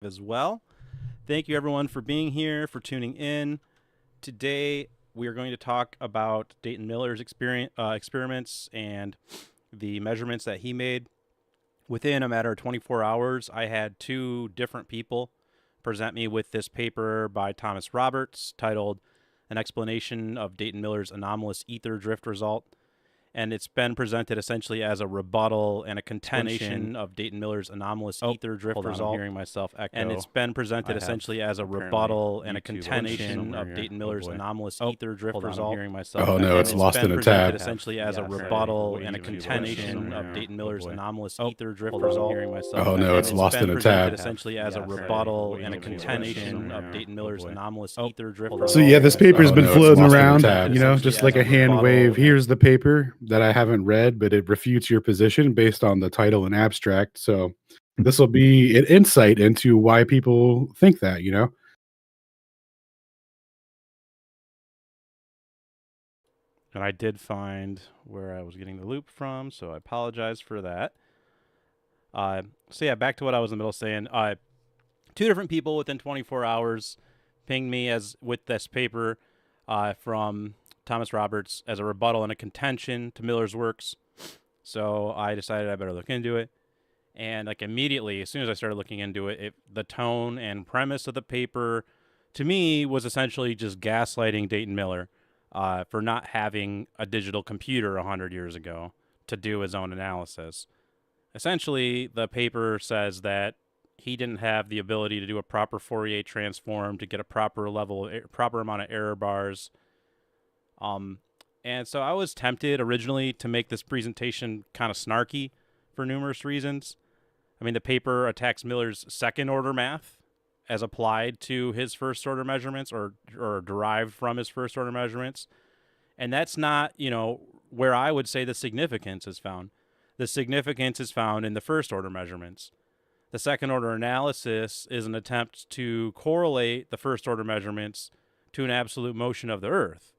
as well. Thank you, everyone, for being here, for tuning in. Today, we are going to talk about Dayton Miller's experiments and the measurements that he made. Within a matter of 24 hours, I had two different people present me with this paper by Thomas Roberts titled An Explanation of Dayton Miller's Anomalous Ether Drift Result. And it's been presented essentially as a rebuttal and a contention of Dayton Miller's anomalous ether drift result. I'm hearing myself echo. And it's been presented essentially as a rebuttal and a contention of Dayton Miller's anomalous ether drift result. I'm hearing myself Oh no, it's lost in a tab. Essentially as a rebuttal and a contention of Dayton Miller's anomalous ether drift result. Hearing myself. Oh no, it's lost in a tab. Essentially as a rebuttal and a contention of Dayton Miller's anomalous ether drift result. So yeah, this paper's been floating around, just like a hand wave. Here's the paper that I haven't read, but it refutes your position based on the title and abstract. So this will be an insight into why people think that, And I did find where I was getting the loop from, so I apologize for that. So yeah, back to what I was in the middle of saying. Two different people within 24 hours pinged me with this paper from Thomas Roberts as a rebuttal and a contention to Miller's works. So I decided I better look into it. And immediately, as soon as I started looking into it, the tone and premise of the paper, to me, was essentially just gaslighting Dayton Miller for not having a digital computer 100 years ago to do his own analysis. Essentially, the paper says that he didn't have the ability to do a proper Fourier transform to get a proper amount of error bars. And so I was tempted originally to make this presentation kind of snarky for numerous reasons. I mean, the paper attacks Miller's second order math as applied to his first order measurements or derived from his first order measurements. And that's not, where I would say the significance is found. The significance is found in the first order measurements. The second order analysis is an attempt to correlate the first order measurements to an absolute motion of the Earth.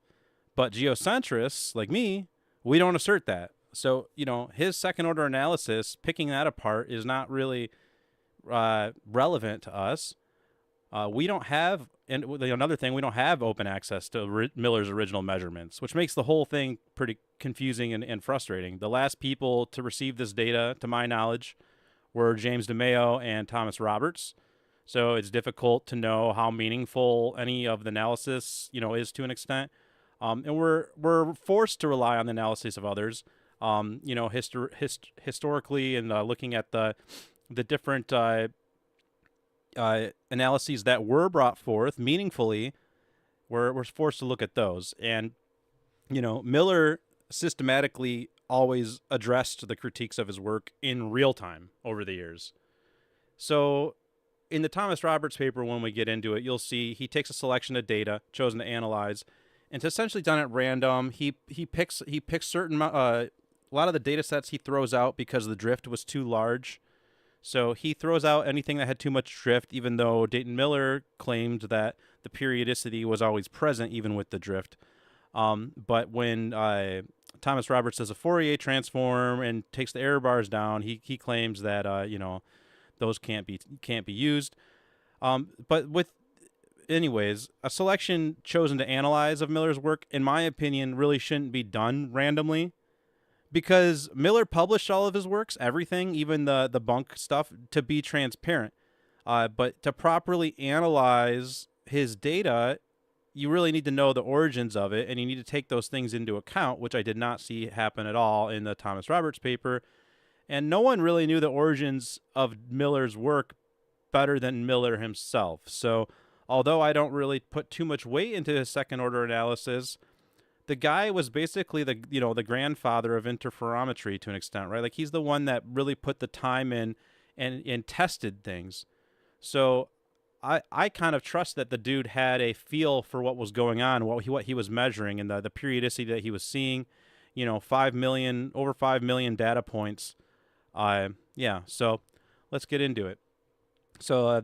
But geocentrists like me, we don't assert that. So, his second order analysis, picking that apart, is not really relevant to us. We don't have, and another thing, we don't have open access to Miller's original measurements, which makes the whole thing pretty confusing and frustrating. The last people to receive this data, to my knowledge, were James DeMayo and Thomas Roberts. So it's difficult to know how meaningful any of the analysis, is to an extent. And we're forced to rely on the analysis of others. Historically, and looking at the different analyses that were brought forth meaningfully, we're forced to look at those. And Miller systematically always addressed the critiques of his work in real time over the years. So in the Thomas Roberts paper, when we get into it, you'll see he takes a selection of data chosen to analyze, and it's essentially done at random. He picks certain a lot of the data sets he throws out because the drift was too large. So he throws out anything that had too much drift, even though Dayton Miller claimed that the periodicity was always present even with the drift. But when Thomas Roberts does a Fourier transform and takes the error bars down, he claims that those can't be used. Anyways, a selection chosen to analyze of Miller's work, in my opinion, really shouldn't be done randomly, because Miller published all of his works, everything, even the bunk stuff, to be transparent. But to properly analyze his data, you really need to know the origins of it, and you need to take those things into account, which I did not see happen at all in the Thomas Roberts paper. And no one really knew the origins of Miller's work better than Miller himself. So although I don't really put too much weight into his second order analysis, the guy was basically the grandfather of interferometry to an extent, right? He's the one that really put the time in and tested things. So I kind of trust that the dude had a feel for what was going on, what he was measuring, and the periodicity that he was seeing. 5 million data points. So let's get into it. So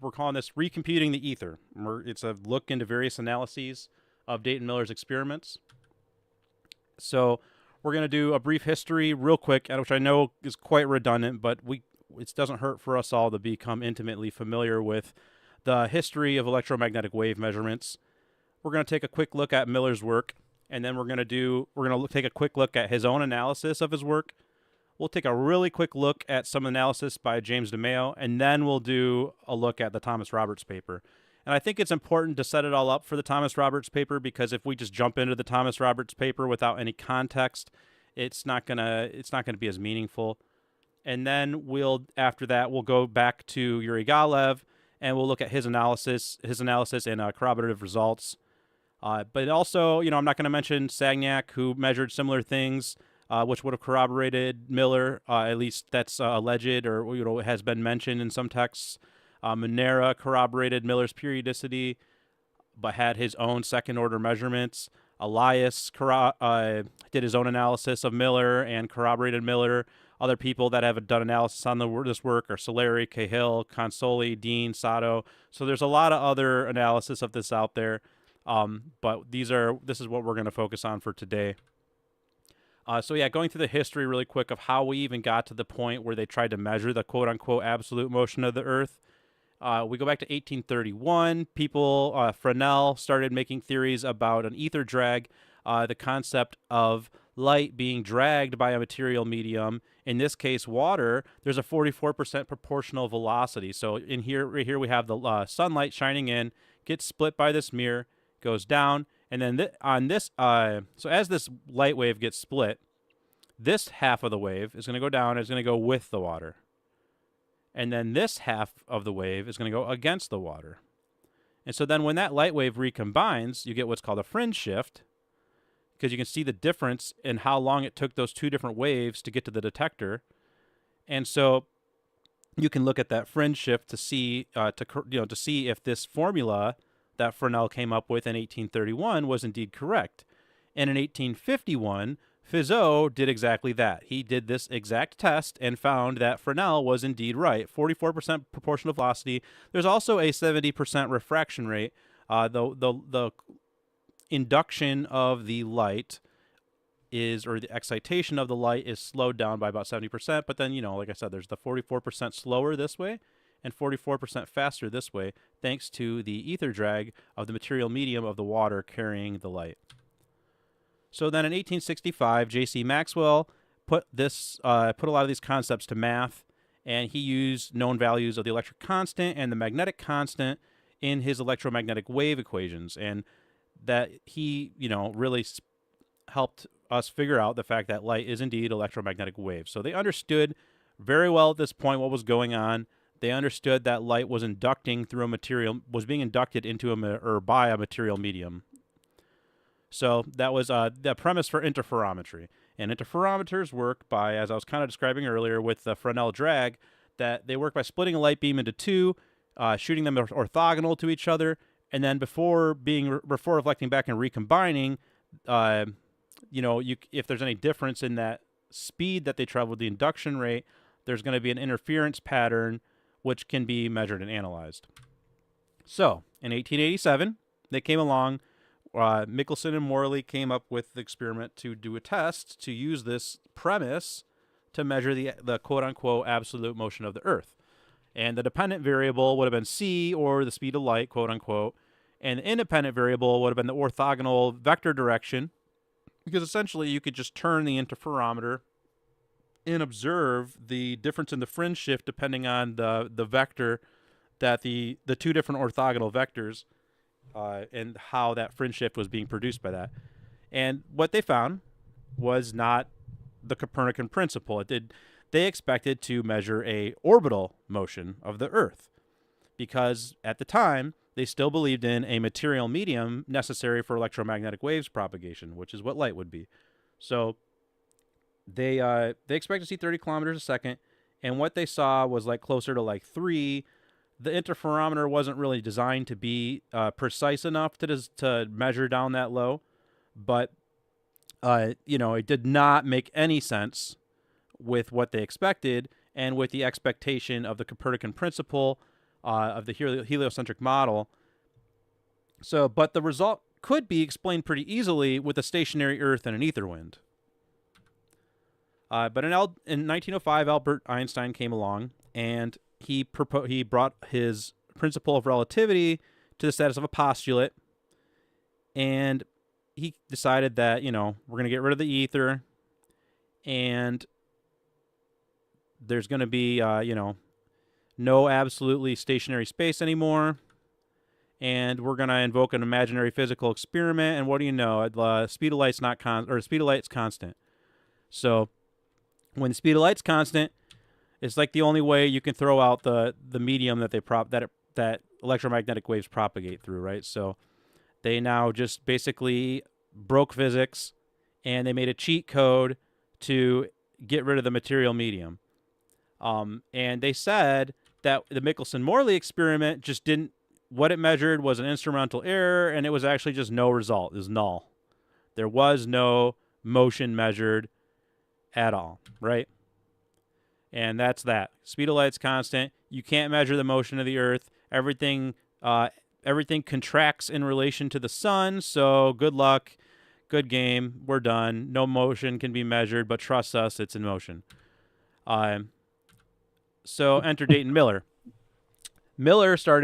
we're calling this Recomputing the Ether. It's a look into various analyses of Dayton Miller's experiments. So we're going to do a brief history real quick, which I know is quite redundant, but it doesn't hurt for us all to become intimately familiar with the history of electromagnetic wave measurements. We're going to take a quick look at Miller's work, and then we're going to take a quick look at his own analysis of his work. We'll take a really quick look at some analysis by James DeMaio, and then we'll do a look at the Thomas Roberts paper. And I think it's important to set it all up for the Thomas Roberts paper, because if we just jump into the Thomas Roberts paper without any context, it's not gonna be as meaningful. And then after that we'll go back to Yuri Galev, and we'll look at his analysis and corroborative results. But also, I'm not going to mention Sagnac, who measured similar things, which would have corroborated Miller. At least that's alleged, or has been mentioned in some texts. Monera corroborated Miller's periodicity, but had his own second-order measurements. Elias did his own analysis of Miller and corroborated Miller. Other people that have done analysis on this work are Solari, Cahill, Consoli, Dean, Sato. So there's a lot of other analysis of this out there. But this is what we're going to focus on for today. Going through the history really quick of how we even got to the point where they tried to measure the quote-unquote absolute motion of the Earth. We go back to 1831. Fresnel started making theories about an ether drag, the concept of light being dragged by a material medium. In this case, water. There's a 44% proportional velocity. So right here we have the sunlight shining in, gets split by this mirror, goes down, and then so as this light wave gets split, this half of the wave is going to go down, it's going to go with the water. And then this half of the wave is going to go against the water. And so then when that light wave recombines, you get what's called a fringe shift, because you can see the difference in how long it took those two different waves to get to the detector. And so you can look at that fringe shift to see to see if this formula that Fresnel came up with in 1831 was indeed correct. And in 1851, Fizeau did exactly that. He did this exact test and found that Fresnel was indeed right. 44% proportional velocity. There's also a 70% refraction rate. The induction of the light or the excitation of the light is slowed down by about 70%. But then, like I said, there's the 44% slower this way and 44% faster this way, thanks to the ether drag of the material medium of the water carrying the light. So then in 1865, J.C. Maxwell put a lot of these concepts to math, and he used known values of the electric constant and the magnetic constant in his electromagnetic wave equations, and that he, really helped us figure out the fact that light is indeed electromagnetic waves. So they understood very well at this point what was going on. They understood that light was being inducted into by a material medium. So that was the premise for interferometry. And interferometers work by, as I was kind of describing earlier with the Fresnel drag, that they work by splitting a light beam into two, shooting them orthogonal to each other, and then before reflecting back and recombining, if there's any difference in that speed that they travel, the induction rate, there's going to be an interference pattern which can be measured and analyzed. So in 1887, they came along. Michelson and Morley came up with the experiment to do a test to use this premise to measure the quote-unquote absolute motion of the Earth. And the dependent variable would have been c, or the speed of light, quote-unquote, and the independent variable would have been the orthogonal vector direction, because essentially you could just turn the interferometer and observe the difference in the fringe shift depending on the vector that the two different orthogonal vectors and how that fringe shift was being produced by that. And what they found was not the Copernican principle. They expected to measure a orbital motion of the Earth, because at the time they still believed in a material medium necessary for electromagnetic waves propagation, which is what light would be. So they expected to see 30 kilometers a second, and what they saw was closer to 3. The interferometer wasn't really designed to be precise enough to measure down that low, but it did not make any sense with what they expected and with the expectation of the Copernican principle of the heliocentric model. So, but the result could be explained pretty easily with a stationary Earth and an ether wind. But in 1905, Albert Einstein came along, and he brought his principle of relativity to the status of a postulate, and he decided that, we're going to get rid of the ether, and there's going to be, no absolutely stationary space anymore, and we're going to invoke an imaginary physical experiment, and what do you know? Speed of light's speed of light's constant. So when the speed of light's constant, it's like the only way you can throw out the medium that that electromagnetic waves propagate through, right? So they now just basically broke physics, and they made a cheat code to get rid of the material medium. And they said that the Michelson-Morley experiment just didn't. What it measured was an instrumental error, and it was actually just no result. It was null. There was no motion measured at all, right? And that's that. Speed of light's constant. You can't measure the motion of the Earth. Everything contracts in relation to the sun. So good luck, good game. We're done. No motion can be measured, but trust us, it's in motion. So enter Dayton Miller. Miller thought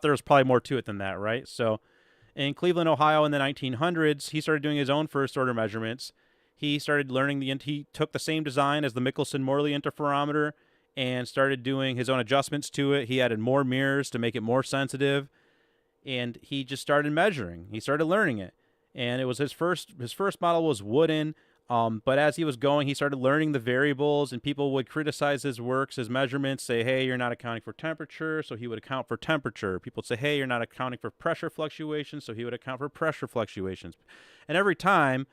there was probably more to it than that, right? So in Cleveland, Ohio in the 1900s, he started doing his own first order measurements. He started learning he took the same design as the Michelson-Morley interferometer and started doing his own adjustments to it. He added more mirrors to make it more sensitive, and he just started measuring. He started learning it, and it was his first model was wooden. But as he was going, he started learning the variables, and people would criticize his works, his measurements, say, hey, you're not accounting for temperature, so he would account for temperature. People would say, hey, you're not accounting for pressure fluctuations, so he would account for pressure fluctuations. And every time,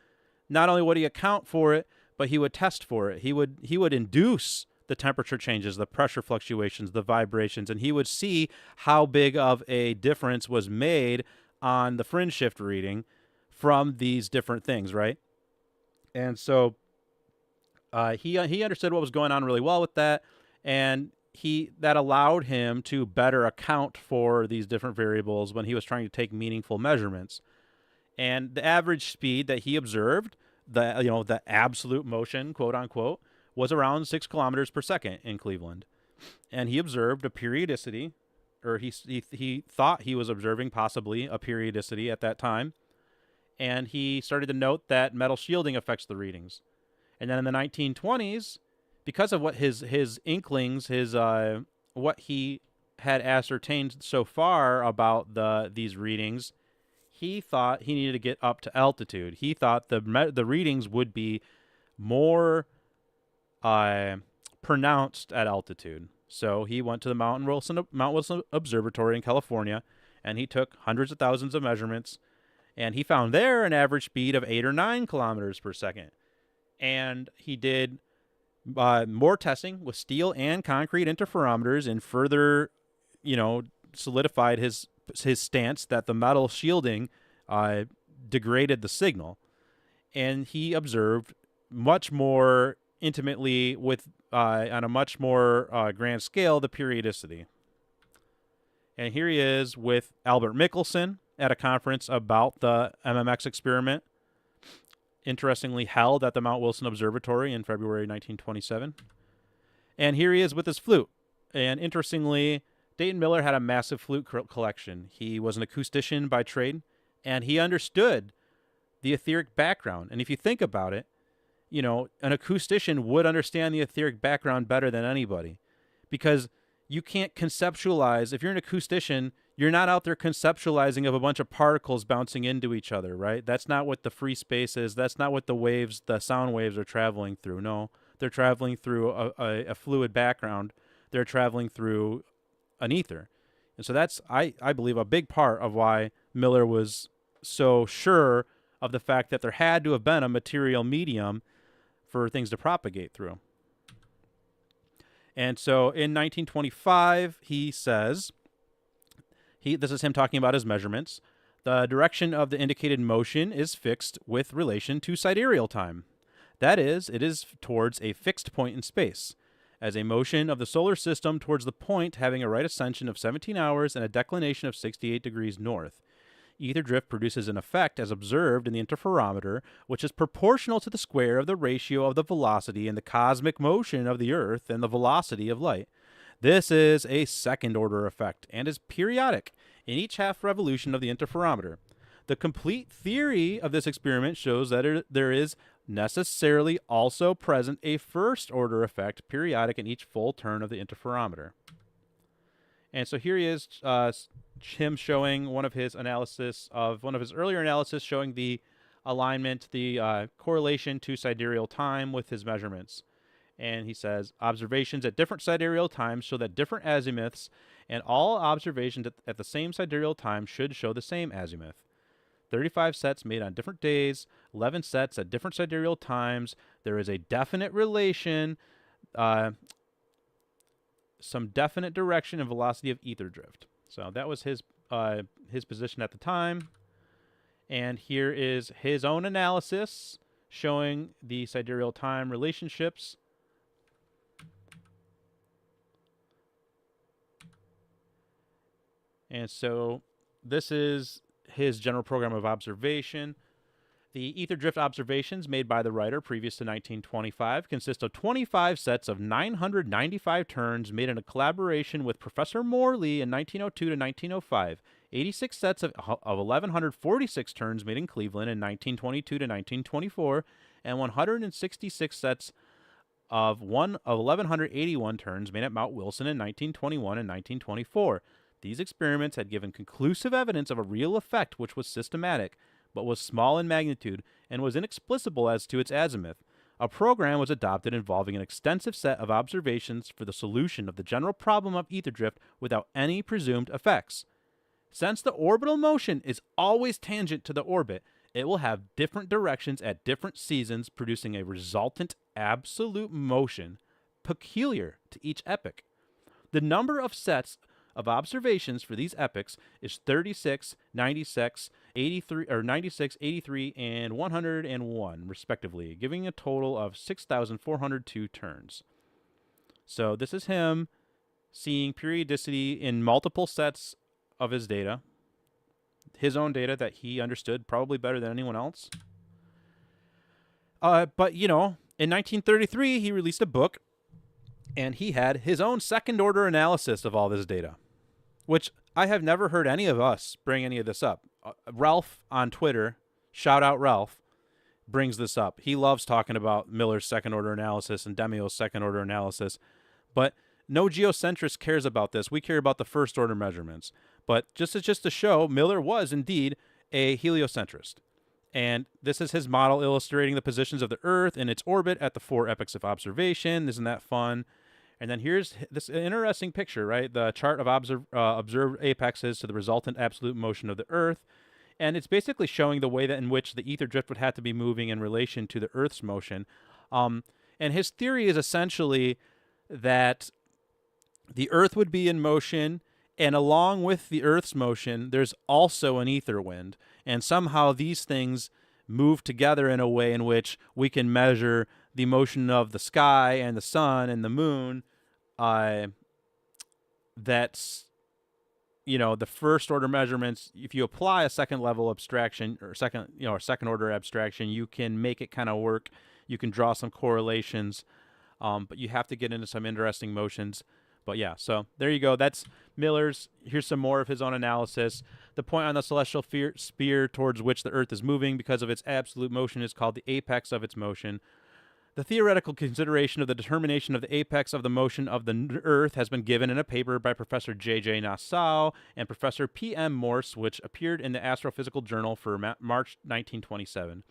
not only would he account for it, but he would test for it. He would induce the temperature changes, the pressure fluctuations, the vibrations, and he would see how big of a difference was made on the fringe shift reading from these different things, right? And so he understood what was going on really well with that, and that allowed him to better account for these different variables when he was trying to take meaningful measurements. And the average speed that he observed, the absolute motion, quote unquote, was around 6 kilometers per second in Cleveland. And he observed a periodicity, or he thought he was observing possibly a periodicity at that time. And he started to note that metal shielding affects the readings. And then in the 1920s, because of what his inklings, what he had ascertained so far about these readings, he thought he needed to get up to altitude. He thought the readings would be more pronounced at altitude. So he went to the Mount Wilson Observatory in California, and he took hundreds of thousands of measurements. And he found there an average speed of 8 or 9 kilometers per second. And he did more testing with steel and concrete interferometers, and further, solidified his stance that the metal shielding degraded the signal. And he observed much more intimately on a much more grand scale, the periodicity. And here he is with Albert Michelson at a conference about the MMX experiment, interestingly held at the Mount Wilson Observatory in February 1927. And here he is with his flute. And interestingly, Dayton Miller had a massive flute collection. He was an acoustician by trade, and he understood the etheric background. And if you think about it, an acoustician would understand the etheric background better than anybody, because you can't conceptualize. If you're an acoustician, you're not out there conceptualizing of a bunch of particles bouncing into each other, right? That's not what the free space is. That's not what the sound waves are traveling through. No, they're traveling through a fluid background. They're traveling through an ether. And so that's, I believe, a big part of why Miller was so sure of the fact that there had to have been a material medium for things to propagate through. And so in 1925, he says, this is him talking about his measurements, the direction of the indicated motion is fixed with relation to sidereal time. That is, it is towards a fixed point in space, as a motion of the solar system towards the point having a right ascension of 17 hours and a declination of 68 degrees north. Ether drift produces an effect as observed in the interferometer, which is proportional to the square of the ratio of the velocity and the cosmic motion of the Earth and the velocity of light. This is a second-order effect and is periodic in each half revolution of the interferometer. The complete theory of this experiment shows that there is necessarily also present a first-order effect periodic in each full turn of the interferometer. And so here he is, him showing one of his earlier analysis showing the alignment, the correlation to sidereal time with his measurements. And he says, observations at different sidereal times show that different azimuths, and all observations at the same sidereal time should show the same azimuth. 35 sets made on different days, 11 sets at different sidereal times. There is a definite relation, some definite direction and velocity of ether drift. So that was his position at the time. And here is his own analysis showing the sidereal time relationships. And so this is his general program of observation. The ether drift observations made by the writer previous to 1925 consist of 25 sets of 995 turns made in a collaboration with Professor Morley in 1902 to 1905, 86 sets of 1,146 turns made in Cleveland in 1922 to 1924, and 166 sets of 1,181 turns made at Mount Wilson in 1921 and 1924. These experiments had given conclusive evidence of a real effect which was systematic, but was small in magnitude and was inexplicable as to its azimuth. A program was adopted involving an extensive set of observations for the solution of the general problem of ether drift without any presumed effects. Since the orbital motion is always tangent to the orbit, it will have different directions at different seasons, producing a resultant absolute motion peculiar to each epoch. The number of sets of observations for these epochs is 36, 96, 83, or 96, 83, and 101, respectively, giving a total of 6,402 turns. So this is him seeing periodicity in multiple sets of his data, his own data that he understood probably better than anyone else. But, you know, in 1933, he released a book, and he had his own second-order analysis of all this data, which I have never heard any of us bring any of this up. Ralph on Twitter, shout out Ralph, brings this up. He loves talking about Miller's second-order analysis and Demio's second-order analysis, but no geocentrist cares about this. We care about the first-order measurements. But just to show, Miller was indeed a heliocentrist. And this is his model illustrating the positions of the Earth in its orbit at the 4 epochs of observation. Isn't that fun? And then here's this interesting picture, right? The chart of observed apexes to the resultant absolute motion of the Earth. And it's basically showing the way that in which the ether drift would have to be moving in relation to the Earth's motion. And his theory is essentially that the Earth would be in motion, and along with the Earth's motion, there's also an ether wind. And somehow these things move together in a way in which we can measure the motion of the sky and the sun and the moon. That's, you know, the first order measurements. If you apply a second level abstraction or second order abstraction, you can make it kind of work. You can draw some correlations, but you have to get into some interesting motions. But yeah, so there you go. That's Miller's. Here's some more of his own analysis. The point on the celestial sphere towards which the Earth is moving because of its absolute motion is called the apex of its motion. The theoretical consideration of the determination of the apex of the motion of the Earth has been given in a paper by Professor J.J. Nassau and Professor P.M. Morse, which appeared in the Astrophysical Journal for March 1927.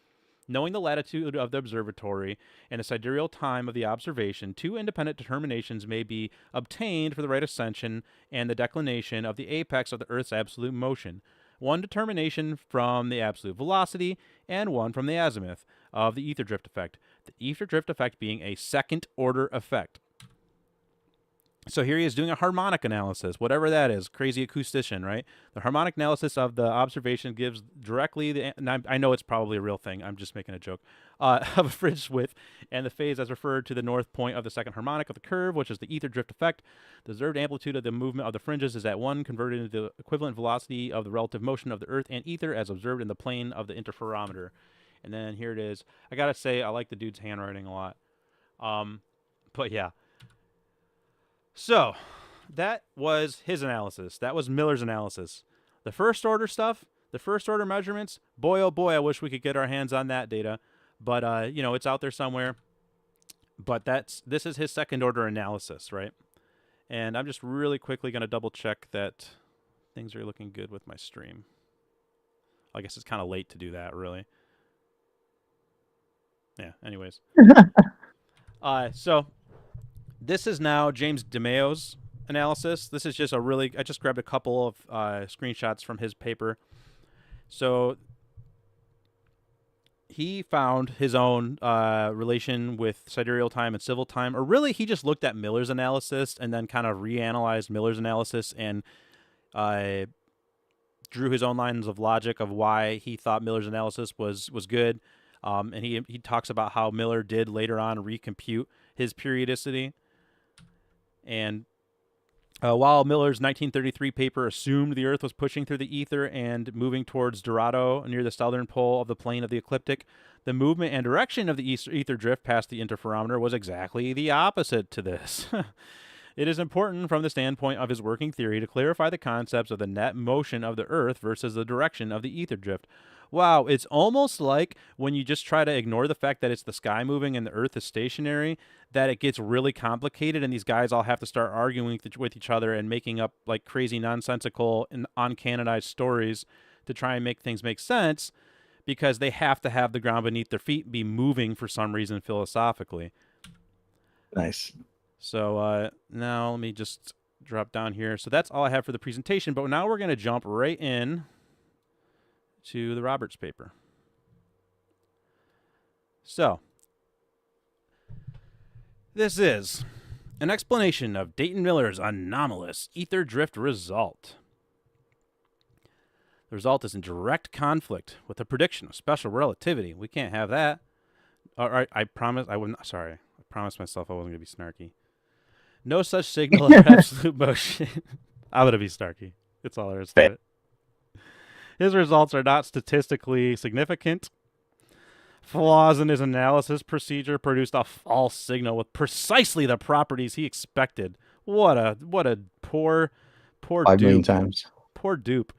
Knowing the latitude of the observatory and the sidereal time of the observation, 2 independent determinations may be obtained for the right ascension and the declination of the apex of the Earth's absolute motion. One determination from the absolute velocity and one from the azimuth of the ether drift effect. The ether drift effect being a second-order effect. So here he is doing a harmonic analysis, whatever that is, crazy acoustician, right? The harmonic analysis of the observation gives directly the, and I know it's probably a real thing, I'm just making a joke, of a fringe width and the phase as referred to the north point of the second harmonic of the curve, which is the ether drift effect. The observed amplitude of the movement of the fringes is at 1, converted into the equivalent velocity of the relative motion of the Earth and ether as observed in the plane of the interferometer. And then here it is. I gotta say, I like the dude's handwriting a lot. But yeah. So, that was his analysis. That was Miller's analysis. The first order stuff, the first order measurements, boy oh boy, I wish we could get our hands on that data. But it's out there somewhere. But this is his second order analysis, right? And I'm just really quickly going to double check that things are looking good with my stream. I guess it's kind of late to do that, really. Yeah, anyways. So this is now James DeMayo's analysis. This is just I just grabbed a couple of screenshots from his paper. So he found his own relation with sidereal time and civil time, or really he just looked at Miller's analysis and then kind of reanalyzed Miller's analysis and drew his own lines of logic of why he thought Miller's analysis was good. And he talks about how Miller did later on recompute his periodicity. And while Miller's 1933 paper assumed the Earth was pushing through the ether and moving towards Dorado near the southern pole of the plane of the ecliptic, the movement and direction of the ether drift past the interferometer was exactly the opposite to this. It is important from the standpoint of his working theory to clarify the concepts of the net motion of the Earth versus the direction of the ether drift. Wow, it's almost like when you just try to ignore the fact that it's the sky moving and the Earth is stationary, that it gets really complicated and these guys all have to start arguing with each other and making up like crazy nonsensical and uncanonized stories to try and make things make sense because they have to have the ground beneath their feet be moving for some reason philosophically. Nice. So now let me just drop down here. So that's all I have for the presentation, but now we're going to jump right in to the Roberts paper. So this is an explanation of Dayton Miller's anomalous ether drift result. The result is in direct conflict with the prediction of special relativity. We can't have that. All right, I promise I wouldn't. Sorry, I promised myself I wasn't going to be snarky. No such signal of absolute motion. I'm going to be snarky. It's all there is to it. His results are not statistically significant. Flaws in his analysis procedure produced a false signal with precisely the properties he expected. What a poor 5 million times. Poor dupe.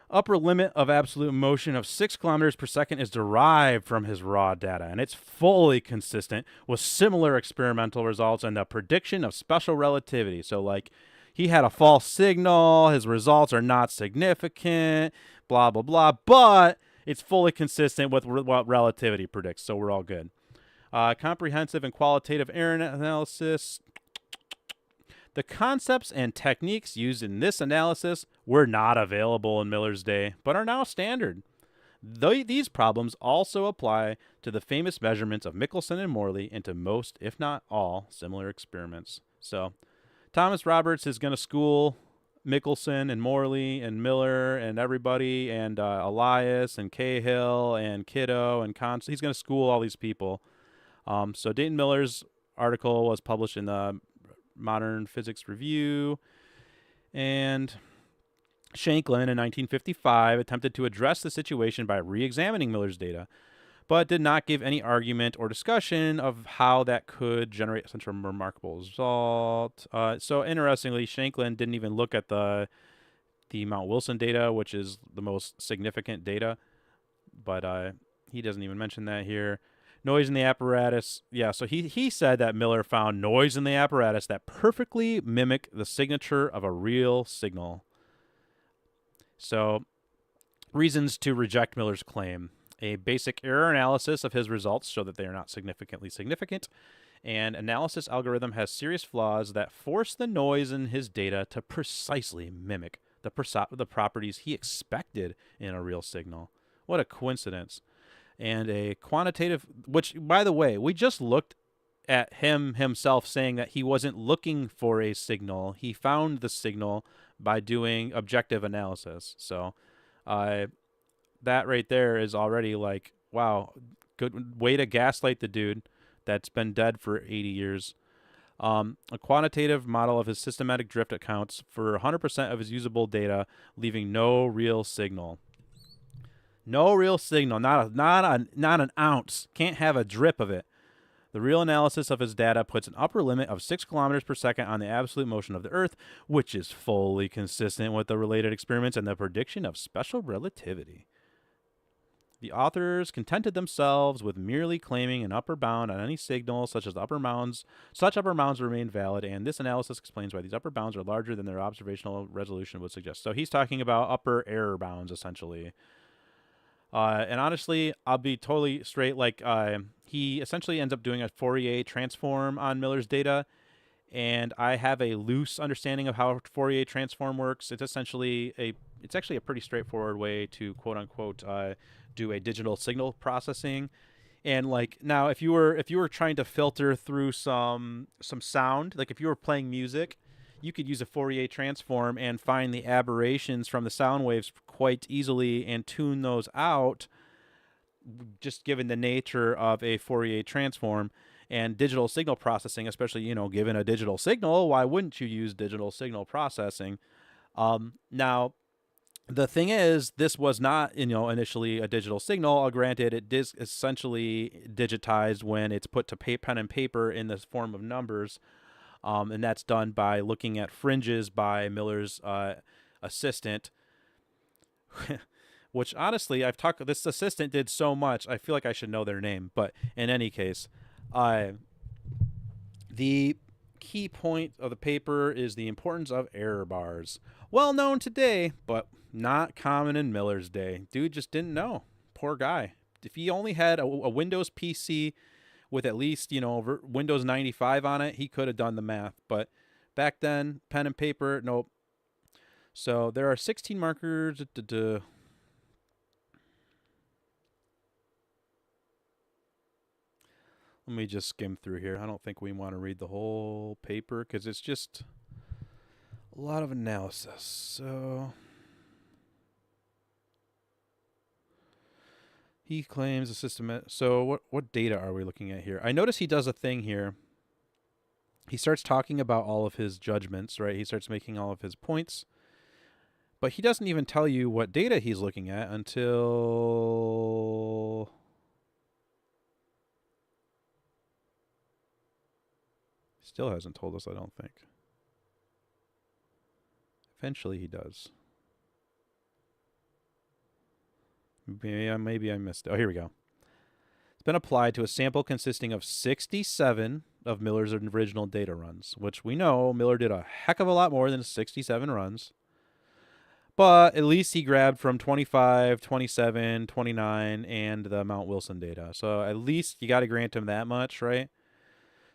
Upper limit of absolute motion of 6 kilometers per second is derived from his raw data, and it's fully consistent with similar experimental results and the prediction of special relativity. So, like, he had a false signal, his results are not significant, blah, blah, blah, but it's fully consistent with what relativity predicts, so we're all good. Comprehensive and qualitative error analysis. The concepts and techniques used in this analysis were not available in Miller's day, but are now standard. These problems also apply to the famous measurements of Michelson and Morley and to most, if not all, similar experiments. So, Thomas Roberts is going to school Michelson and Morley and Miller and everybody and Elias and Cahill and Kiddo and Const. He's going to school all these people. So Dayton Miller's article was published in the Modern Physics Review, and Shanklin in 1955 attempted to address the situation by re-examining Miller's data, but did not give any argument or discussion of how that could generate such a remarkable result. So interestingly, Shanklin didn't even look at the Mount Wilson data, which is the most significant data, but he doesn't even mention that here. Noise in the apparatus. Yeah, so he said that Miller found noise in the apparatus that perfectly mimic the signature of a real signal. So, reasons to reject Miller's claim. A basic error analysis of his results show that they are not significantly significant. And analysis algorithm has serious flaws that force the noise in his data to precisely mimic the properties he expected in a real signal. What a coincidence. And a quantitative, which, by the way, we just looked at himself saying that he wasn't looking for a signal. He found the signal by doing objective analysis. So that right there is already like, wow, good way to gaslight the dude that's been dead for 80 years. A quantitative model of his systematic drift accounts for 100% of his usable data, leaving no real signal. No real signal, not an ounce. Can't have a drip of it. The real analysis of his data puts an upper limit of 6 kilometers per second on the absolute motion of the Earth, which is fully consistent with the related experiments and the prediction of special relativity. The authors contented themselves with merely claiming an upper bound on any signal, such as upper bounds. Such upper bounds remain valid, and this analysis explains why these upper bounds are larger than their observational resolution would suggest. So he's talking about upper error bounds, essentially. And honestly, I'll be totally straight. Like, he essentially ends up doing a Fourier transform on Miller's data, and I have a loose understanding of how Fourier transform works. It's essentially it's actually a pretty straightforward way to quote unquote do a digital signal processing. And like now, if you were trying to filter through some sound, like if you were playing music, you could use a Fourier transform and find the aberrations from the sound waves quite easily and tune those out, just given the nature of a Fourier transform. And digital signal processing, especially, given a digital signal, why wouldn't you use digital signal processing? Now, the thing is, this was not, initially a digital signal. Granted, it is essentially digitized when it's put to pen and paper in the form of numbers. And that's done by looking at fringes by Miller's assistant, which honestly, this assistant did so much, I feel like I should know their name. But in any case, the key point of the paper is the importance of error bars. Well known today, but not common in Miller's day. Dude just didn't know. Poor guy. If he only had a Windows PC with at least, Windows 95 on it, he could have done the math. But back then, pen and paper, nope. So there are 16 markers. Let me just skim through here. I don't think we want to read the whole paper because it's just a lot of analysis. So he claims a system. So what data are we looking at here? I notice he does a thing here. He starts talking about all of his judgments, right? He starts making all of his points. But he doesn't even tell you what data he's looking at until... Still hasn't told us, I don't think. Eventually he does. Maybe I missed it. Oh, here we go. It's been applied to a sample consisting of 67 of Miller's original data runs, which we know Miller did a heck of a lot more than 67 runs. But at least he grabbed from 25, 27, 29, and the Mount Wilson data. So at least you got to grant him that much, right?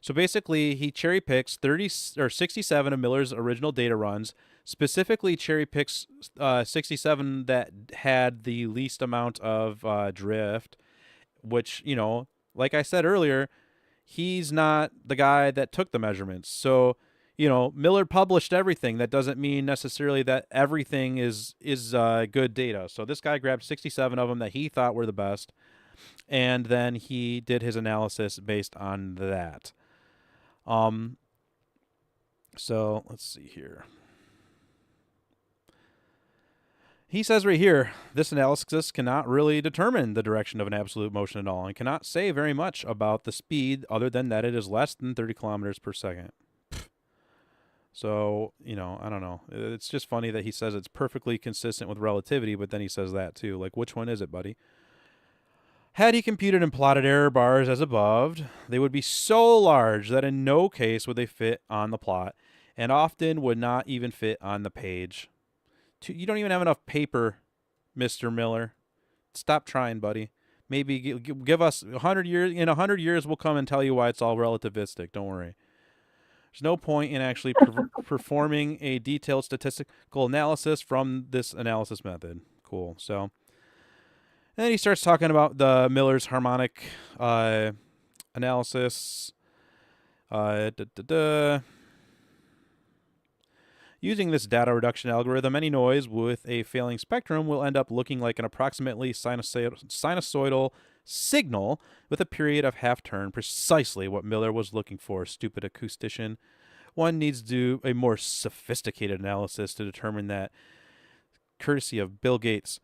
So basically, he cherry picks 67 of Miller's original data runs, specifically cherry picks 67 that had the least amount of drift, which, like I said earlier, he's not the guy that took the measurements. So, Miller published everything. That doesn't mean necessarily that everything is good data. So this guy grabbed 67 of them that he thought were the best, and then he did his analysis based on that. So let's see here. He says right here, this analysis cannot really determine the direction of an absolute motion at all and cannot say very much about the speed other than that it is less than 30 kilometers per second. So, I don't know. It's just funny that he says it's perfectly consistent with relativity, but then he says that too. Like, which one is it, buddy? Had he computed and plotted error bars as above, they would be so large that in no case would they fit on the plot, and often would not even fit on the page. You don't even have enough paper, Mr. Miller. Stop trying, buddy. Maybe give us 100 years. In 100 years, we'll come and tell you why it's all relativistic. Don't worry. There's no point in actually performing a detailed statistical analysis from this analysis method. Cool. So, and then he starts talking about the Miller's harmonic analysis. Da, da, da. Using this data reduction algorithm, any noise with a failing spectrum will end up looking like an approximately sinusoidal signal with a period of half-turn, precisely what Miller was looking for, stupid acoustician. One needs to do a more sophisticated analysis to determine that, courtesy of Bill Gates.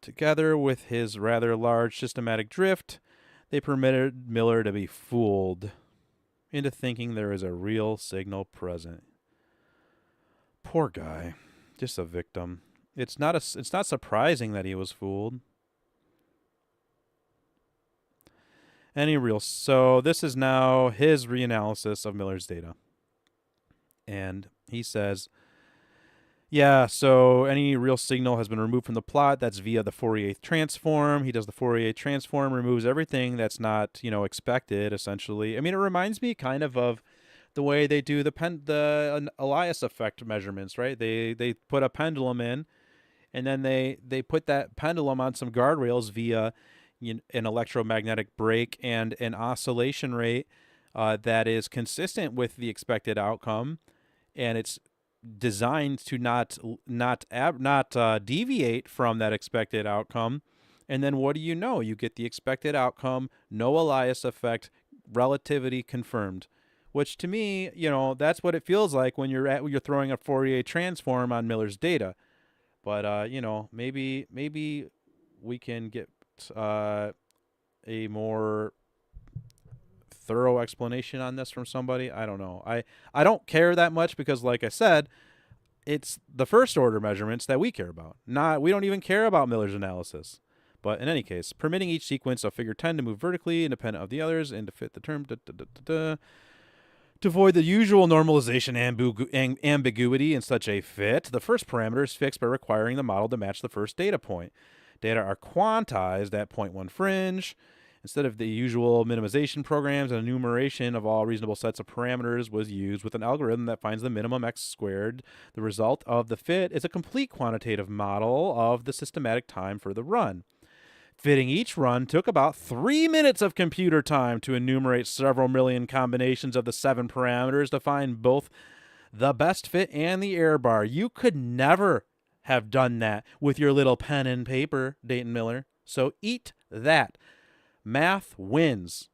Together with his rather large systematic drift, they permitted Miller to be fooled into thinking there is a real signal present. Poor guy, just a victim. It's not surprising that he was fooled. So this is now his reanalysis of Miller's data. And he says, yeah, so any real signal has been removed from the plot. That's via the Fourier transform. He does the Fourier transform, removes everything that's not, expected, essentially. I mean, it reminds me kind of the way they do the Elias effect measurements, right? They put a pendulum in, and then they put that pendulum on some guardrails via an electromagnetic break and an oscillation rate that is consistent with the expected outcome, and it's designed to not deviate from that expected outcome. And then what do you know? You get the expected outcome, no Elias effect, relativity confirmed. Which to me, that's what it feels like when you're throwing a Fourier transform on Miller's data. But maybe we can get a more thorough explanation on this from somebody. I don't know. I don't care that much because, like I said, it's the first order measurements that we care about. We don't even care about Miller's analysis. But in any case, permitting each sequence of figure 10 to move vertically independent of the others and to fit the term to avoid the usual normalization ambiguity in such a fit, the first parameter is fixed by requiring the model to match the first data point. Data are quantized at 0.1 fringe. Instead of the usual minimization programs, an enumeration of all reasonable sets of parameters was used with an algorithm that finds the minimum x squared. The result of the fit is a complete quantitative model of the systematic time for the run. Fitting each run took about 3 minutes of computer time to enumerate several million combinations of the 7 parameters to find both the best fit and the error bar. You could never have done that with your little pen and paper, Dayton Miller. So eat that. Math wins.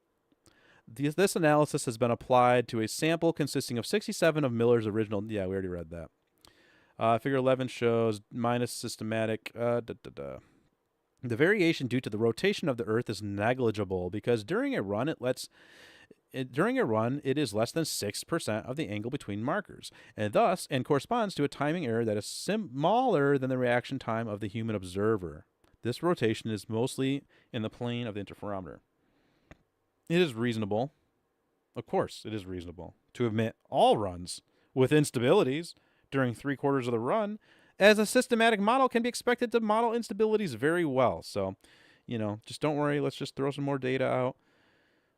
This analysis has been applied to a sample consisting of 67 of Miller's original... Yeah, we already read that. Figure 11 shows minus systematic... The variation due to the rotation of the Earth is negligible because during a run, it is less than 6% of the angle between markers, and corresponds to a timing error that is smaller than the reaction time of the human observer. This rotation is mostly in the plane of the interferometer. It is reasonable, of course it is reasonable, to admit all runs with instabilities during 3/4 of the run, as a systematic model can be expected to model instabilities very well. So, just don't worry. Let's just throw some more data out.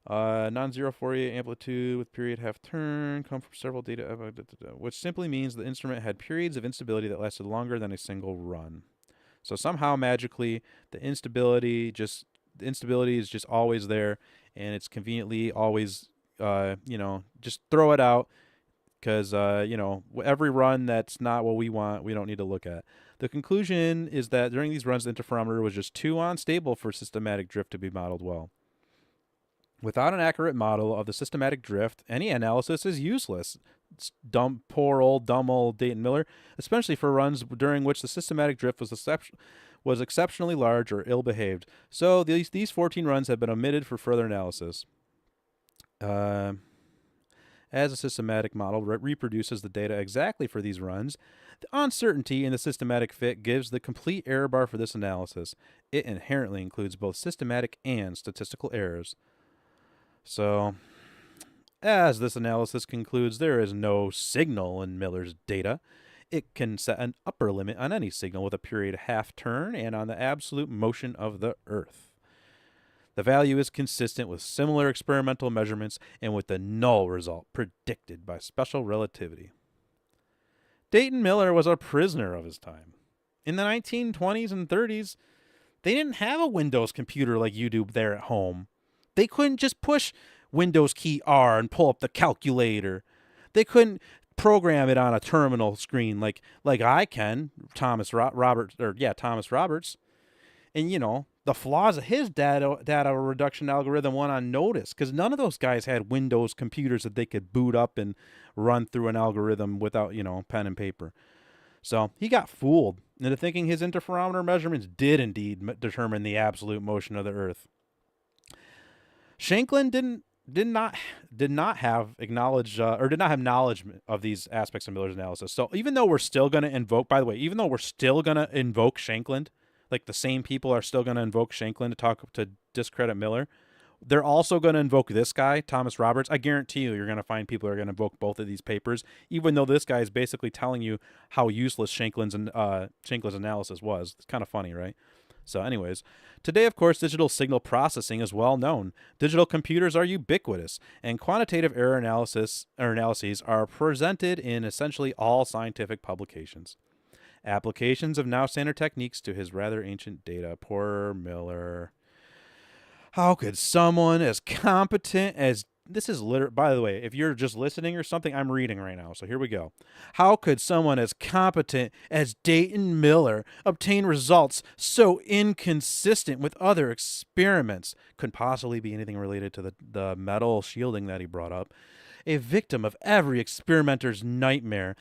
Non-zero Fourier amplitude with period half turn come from several data, which simply means the instrument had periods of instability that lasted longer than a single run. So somehow magically the instability is just always there, and it's conveniently always, just throw it out because, every run that's not what we want, we don't need to look at. The conclusion is that during these runs, the interferometer was just too unstable for systematic drift to be modeled well. Without an accurate model of the systematic drift, any analysis is useless. It's poor old Dayton Miller, especially for runs during which the systematic drift was exceptionally large or ill-behaved. So these 14 runs have been omitted for further analysis. As a systematic model reproduces the data exactly for these runs, the uncertainty in the systematic fit gives the complete error bar for this analysis. It inherently includes both systematic and statistical errors. So, as this analysis concludes, there is no signal in Miller's data. It can set an upper limit on any signal with a period half turn and on the absolute motion of the Earth. The value is consistent with similar experimental measurements and with the null result predicted by special relativity. Dayton Miller was a prisoner of his time. In the 1920s and 30s, they didn't have a Windows computer like you do there at home. They couldn't just push Windows key R and pull up the calculator. They couldn't program it on a terminal screen like I can, Thomas Roberts. And, the flaws of his data reduction algorithm went unnoticed because none of those guys had Windows computers that they could boot up and run through an algorithm without, pen and paper. So he got fooled into thinking his interferometer measurements did indeed determine the absolute motion of the Earth. Shanklin did not have knowledge of these aspects of Miller's analysis. So even though we're still going to invoke, by the way, Shanklin, like the same people are still going to invoke Shanklin to discredit Miller, they're also going to invoke this guy, Thomas Roberts. I guarantee you're going to find people who are going to invoke both of these papers, even though this guy is basically telling you how useless Shanklin's analysis was. It's kind of funny, right? So anyways, today, of course, digital signal processing is well known. Digital computers are ubiquitous, and quantitative error analyses are presented in essentially all scientific publications. Applications of now standard techniques to his rather ancient data. Poor Miller. How could someone as competent as... This is by the way, if you're just listening or something, I'm reading right now, so here we go. How could someone as competent as Dayton Miller obtain results so inconsistent with other experiments? Couldn't possibly be anything related to the metal shielding that he brought up. A victim of every experimenter nightmare.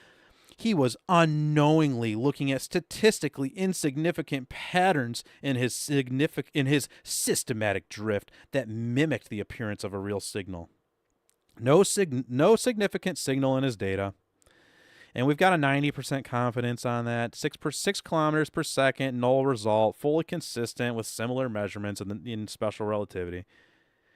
He was unknowingly looking at statistically insignificant patterns in his systematic drift that mimicked the appearance of a real signal. No significant signal in his data. And we've got a 90% confidence on that. 6 kilometers per second, null result, fully consistent with similar measurements in special relativity.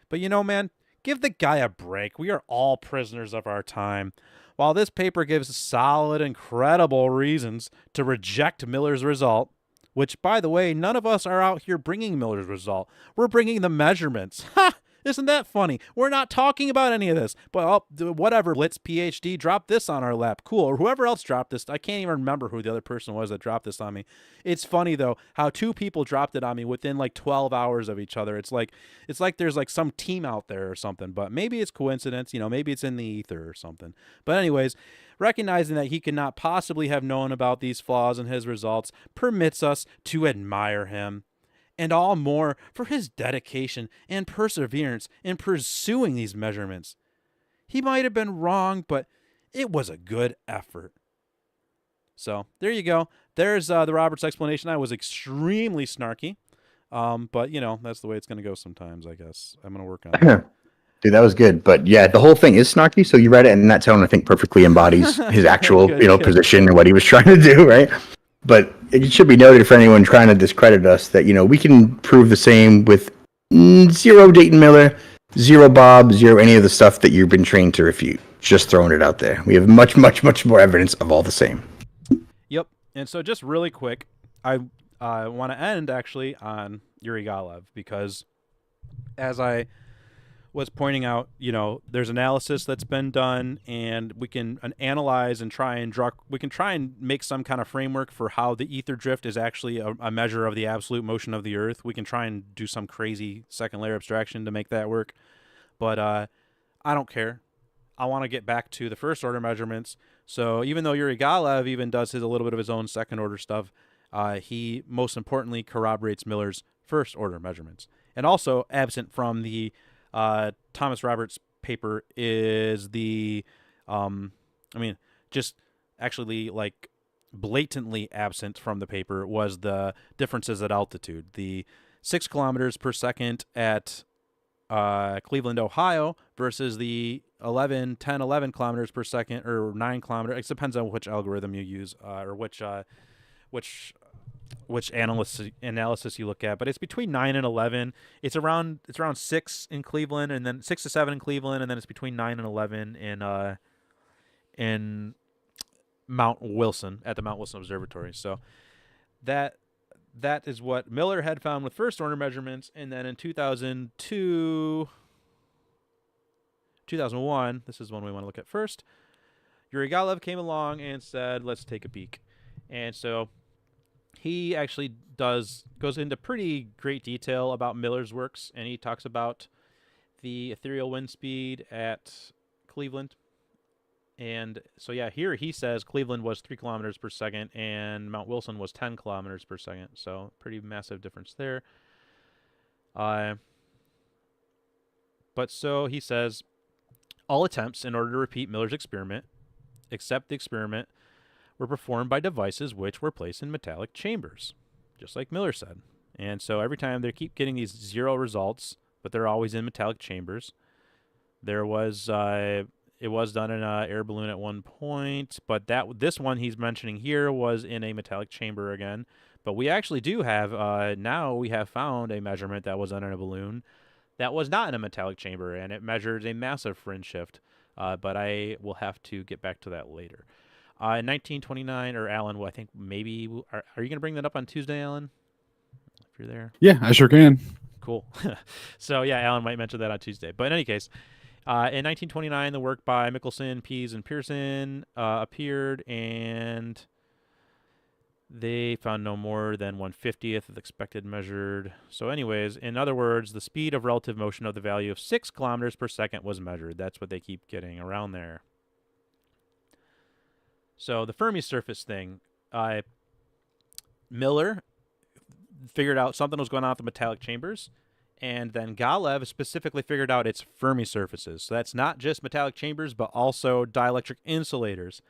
But man, give the guy a break. We are all prisoners of our time. While this paper gives solid and credible reasons to reject Miller's result, which, by the way, none of us are out here bringing Miller's result. We're bringing the measurements. Ha! Isn't that funny? We're not talking about any of this. But whatever, Litz PhD dropped this on our lap. Cool. Or whoever else dropped this. I can't even remember who the other person was that dropped this on me. It's funny, though, how 2 people dropped it on me within like 12 hours of each other. It's like there's like some team out there or something. But maybe it's coincidence. Maybe it's in the ether or something. But anyways, recognizing that he could not possibly have known about these flaws in his results permits us to admire him. And all more for his dedication and perseverance in pursuing these measurements. He might have been wrong, but it was a good effort. So there you go. There's the Roberts explanation. I was extremely snarky, but that's the way it's going to go sometimes, I guess. I'm going to work on it. Dude, that was good. But yeah, the whole thing is snarky. So you read it in that tone, I think perfectly embodies his actual, good. Position and what he was trying to do, right? But it should be noted for anyone trying to discredit us that, we can prove the same with 0 Dayton Miller, 0 Bob, 0 any of the stuff that you've been trained to refute. Just throwing it out there. We have much, much, much more evidence of all the same. Yep. And so just really quick, I want to end actually on Yuri Galev because as I was pointing out, there's analysis that's been done, and we can analyze and try and make some kind of framework for how the ether drift is actually a measure of the absolute motion of the Earth. We can try and do some crazy second layer abstraction to make that work, but I don't care. I want to get back to the first order measurements. So even though Yuri Galev even does a little bit of his own second order stuff, he most importantly corroborates Miller's first order measurements, and also absent from the Thomas Roberts' paper is the, just actually like blatantly absent from the paper was the differences at altitude. The 6 kilometers per second at Cleveland, Ohio versus the 11 kilometers per second or 9 kilometers. It depends on which algorithm you use or which analysis you look at, but it's between 9 and 11. It's around 6 in Cleveland, and then 6 to 7 in Cleveland, and then it's between 9 and 11 in Mount Wilson at the Mount Wilson Observatory. So that is what Miller had found with first order measurements, and then in 2001, this is one we want to look at first. Yuri Galev came along and said, "Let's take a peek," and so he actually goes into pretty great detail about Miller's works, and he talks about the ethereal wind speed at Cleveland. And so, yeah, here he says Cleveland was 3 kilometers per second and Mount Wilson was 10 kilometers per second. So pretty massive difference there. But so he says, all attempts in order to repeat Miller's experiment, except the experiment, were performed by devices which were placed in metallic chambers, just like Miller said. And so every time they keep getting these 0 results, but they're always in metallic chambers. There was, it was done in an air balloon at one point, but this one he's mentioning here was in a metallic chamber again. But we actually do have, now we have found a measurement that was done in a balloon that was not in a metallic chamber, and it measures a massive fringe shift. But I will have to get back to that later. In 1929, or Alan, well, I think maybe, are you going to bring that up on Tuesday, Alan? If you're there. Yeah, I sure can. Cool. So, yeah, Alan might mention that on Tuesday. But in any case, in 1929, the work by Michelson, Pease, and Pearson appeared, and they found no more than 1/50th of the expected measured. So anyways, in other words, the speed of relative motion of the value of 6 kilometers per second was measured. That's what they keep getting around there. So the Fermi surface thing, Miller figured out something was going on with the metallic chambers, and then Galev specifically figured out its Fermi surfaces. So that's not just metallic chambers, but also dielectric insulators.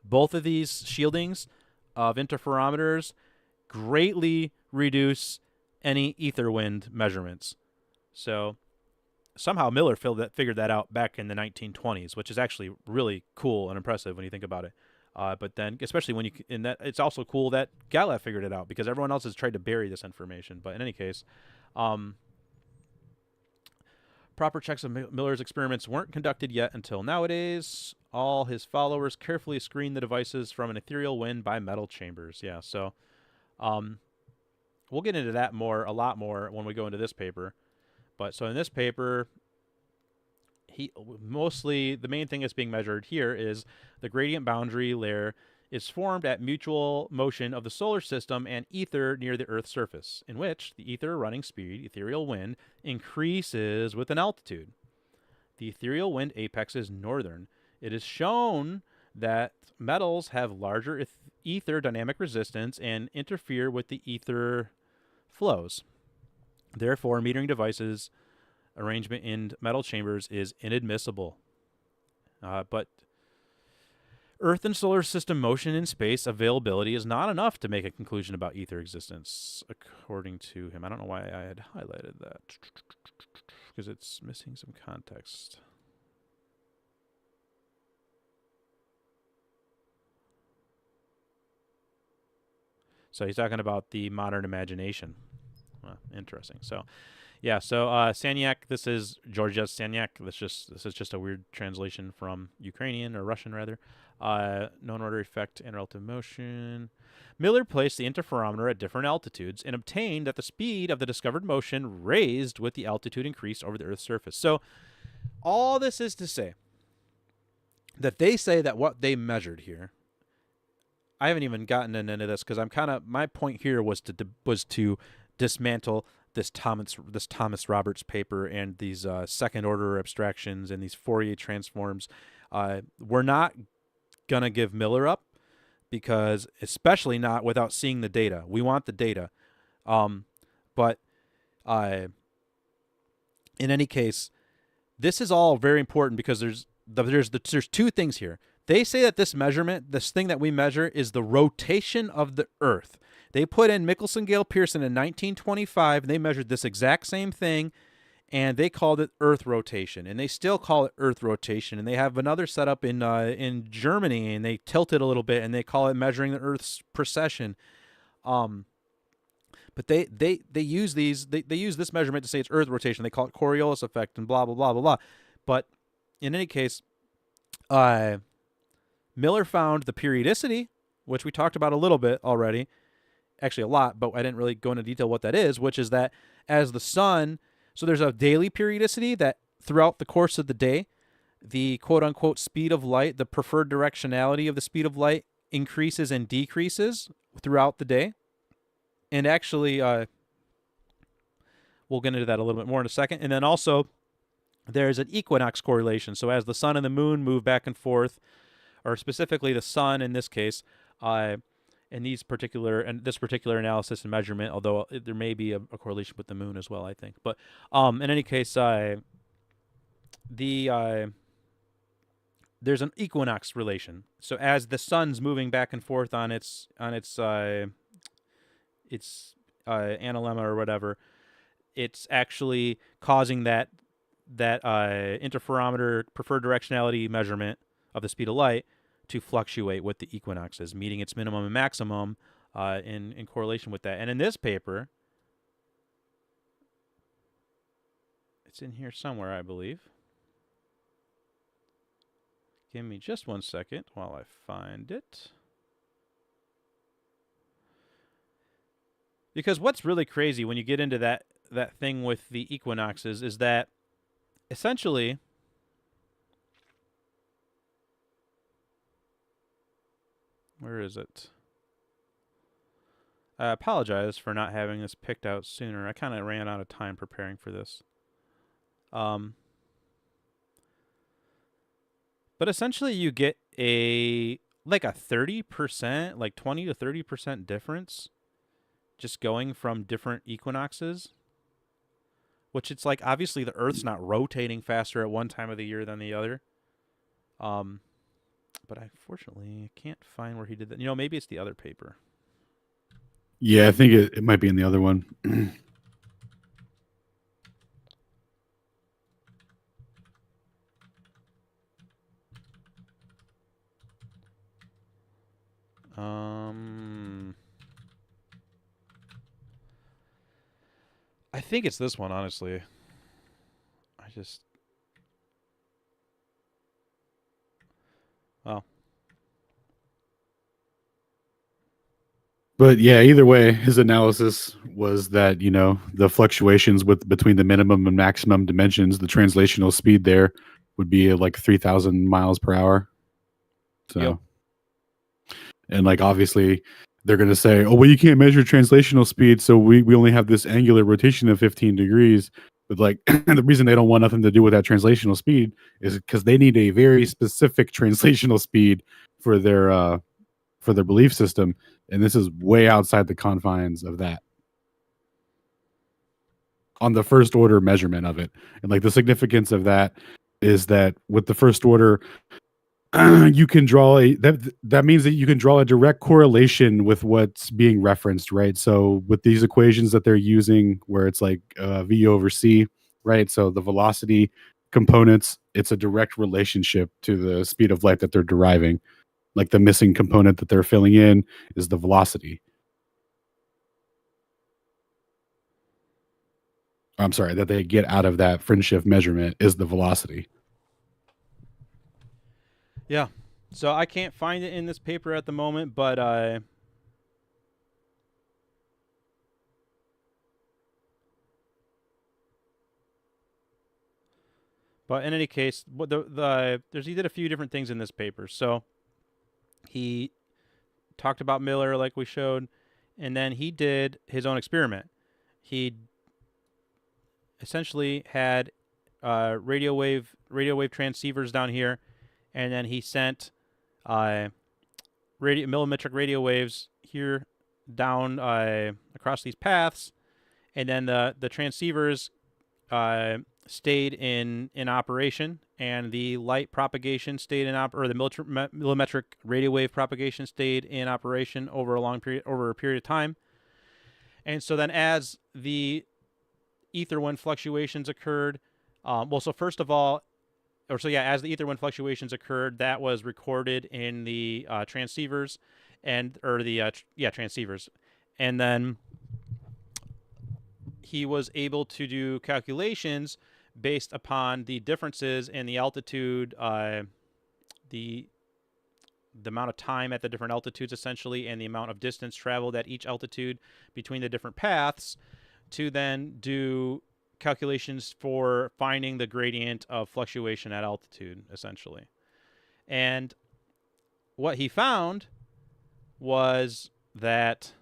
Both of these shieldings of interferometers greatly reduce any ether wind measurements. So somehow Miller figured that out back in the 1920s, which is actually really cool and impressive when you think about it. But then, especially when it's also cool that Galev figured it out, because everyone else has tried to bury this information. But in any case, proper checks of Miller's experiments weren't conducted yet until nowadays. All his followers carefully screened the devices from an ethereal wind by metal chambers. Yeah, so we'll get into that a lot more when we go into this paper. But so in this paper, the main thing that's being measured here is the gradient boundary layer is formed at mutual motion of the solar system and ether near the Earth's surface, in which the ether running speed, ethereal wind, increases with an altitude. The ethereal wind apex is northern. It is shown that metals have larger ether dynamic resistance and interfere with the ether flows. Therefore, metering devices arrangement in metal chambers is inadmissible. But Earth and solar system motion in space availability is not enough to make a conclusion about ether existence, according to him. I don't know why I had highlighted that, because it's missing some context. So he's talking about the modern imagination. Well, interesting. So, yeah. So Sanyak. This is Georgia Sanyak. This is just a weird translation from Ukrainian or Russian rather. Known order effect and relative motion. Miller placed the interferometer at different altitudes and obtained that the speed of the discovered motion raised with the altitude increased over the Earth's surface. So, all this is to say that they say that what they measured here. I haven't even gotten into this because my point here was to dismantle this Thomas Roberts paper and these second order abstractions and these Fourier transforms. We're not gonna give Miller up, because especially not without seeing the data. We want the data, but in any case, this is all very important because there's two things here. They say that this measurement, this thing that we measure, is the rotation of the Earth. They put in Michelson, Gale, Pearson in 1925, and they measured this exact same thing, and they called it Earth rotation, and they still call it Earth rotation. And they have another setup in Germany, and they tilt it a little bit, and they call it measuring the Earth's precession. But they use they use this measurement to say it's Earth rotation. They call it Coriolis effect and blah blah blah blah blah. But in any case, Miller found the periodicity, which we talked about a little bit already, actually a lot, but I didn't really go into detail what that is, which is that as the sun, so there's a daily periodicity that throughout the course of the day, the quote-unquote speed of light, the preferred directionality of the speed of light increases and decreases throughout the day. And actually, we'll get into that a little bit more in a second. And then also, there's an equinox correlation. So as the sun and the moon move back and forth, or specifically the sun in this case, in this particular analysis and measurement, although there may be a correlation with the moon as well, I think. But in any case, there's an equinox relation. So as the sun's moving back and forth on its analemma or whatever, it's actually causing that interferometer preferred directionality measurement of the speed of light to fluctuate with the equinoxes, meeting its minimum and maximum in correlation with that. And in this paper, it's in here somewhere, I believe. Give me just 1 second while I find it. Because what's really crazy when you get into that thing with the equinoxes is that essentially where is it? I apologize for not having this picked out sooner. I kind of ran out of time preparing for this. But essentially you get a 30%, like 20 to 30% difference just going from different equinoxes, which it's like obviously the Earth's not rotating faster at one time of the year than the other. But I fortunately can't find where he did that. Maybe it's the other paper. Yeah, I think it might be in the other one. I think it's this one, honestly. Well. But yeah, either way, his analysis was that, the fluctuations between the minimum and maximum dimensions, the translational speed there would be like 3,000 miles per hour. So, yep. And obviously they're going to say, oh, well, you can't measure translational speed. So we only have this angular rotation of 15 degrees. But the reason they don't want nothing to do with that translational speed is because they need a very specific translational speed for their belief system. And this is way outside the confines of that on the first order measurement of it. And the significance of that is that with the first order, you can draw that means that you can draw a direct correlation with what's being referenced, right? So with these equations that they're using, where it's V over C, right? So the velocity components, it's a direct relationship to the speed of light that they're deriving. The missing component that they're filling in is the velocity. I'm sorry, that they get out of that fringe shift measurement is the velocity. Yeah. So I can't find it in this paper at the moment, but in any case, he did a few different things in this paper. So he talked about Miller, like we showed, and then he did his own experiment. He essentially had radio wave transceivers down here, and then he sent millimetric radio waves here down across these paths, and then the transceivers stayed in operation, and the light propagation stayed in or the millimetric radio wave propagation stayed in operation over a period of time. And so then as the ether wind fluctuations occurred, as the ether wind fluctuations occurred, that was recorded in the transceivers transceivers, and then he was able to do calculations based upon the differences in the altitude, the amount of time at the different altitudes, essentially, and the amount of distance traveled at each altitude between the different paths, to then do calculations for finding the gradient of fluctuation at altitude, essentially. And what he found was that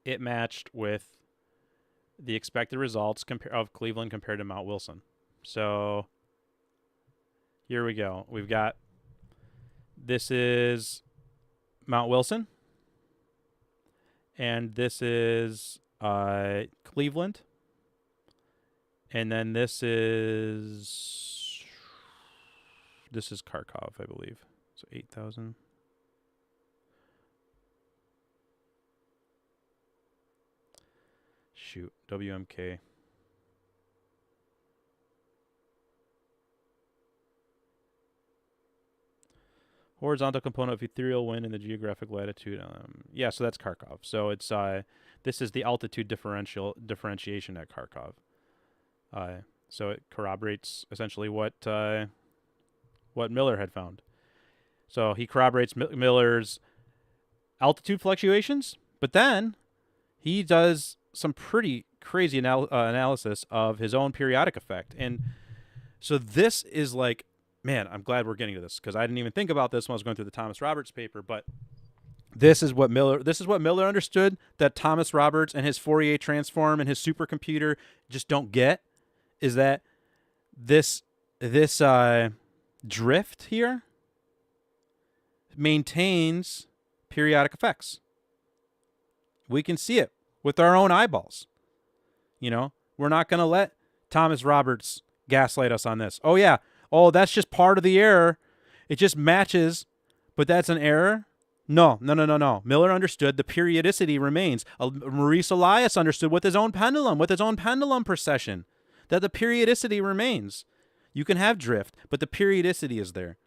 it matched with the expected results of Cleveland compared to Mount Wilson. So here we go. We've got, this is Mount Wilson, and this is Cleveland, and then this is Kharkov, I believe. So 8,000. Shoot, WMK. Horizontal component of ethereal wind in the geographic latitude. Yeah, so that's Kharkov. So it's this is the altitude differentiation at Kharkov. So it corroborates essentially what Miller had found. So he corroborates Miller's altitude fluctuations, but then he does some pretty crazy analysis of his own periodic effect. And so this is like, man, I'm glad we're getting to this, because I didn't even think about this when I was going through the Thomas Roberts paper, but this is what Miller understood that Thomas Roberts and his Fourier transform and his supercomputer just don't get, is that this drift here maintains periodic effects. We can see it with our own eyeballs. We're not going to let Thomas Roberts gaslight us on this. Oh, yeah. Oh, that's just part of the error. It just matches, but that's an error? No. Miller understood the periodicity remains. Maurice Elias understood with his own pendulum precession, that the periodicity remains. You can have drift, but the periodicity is there.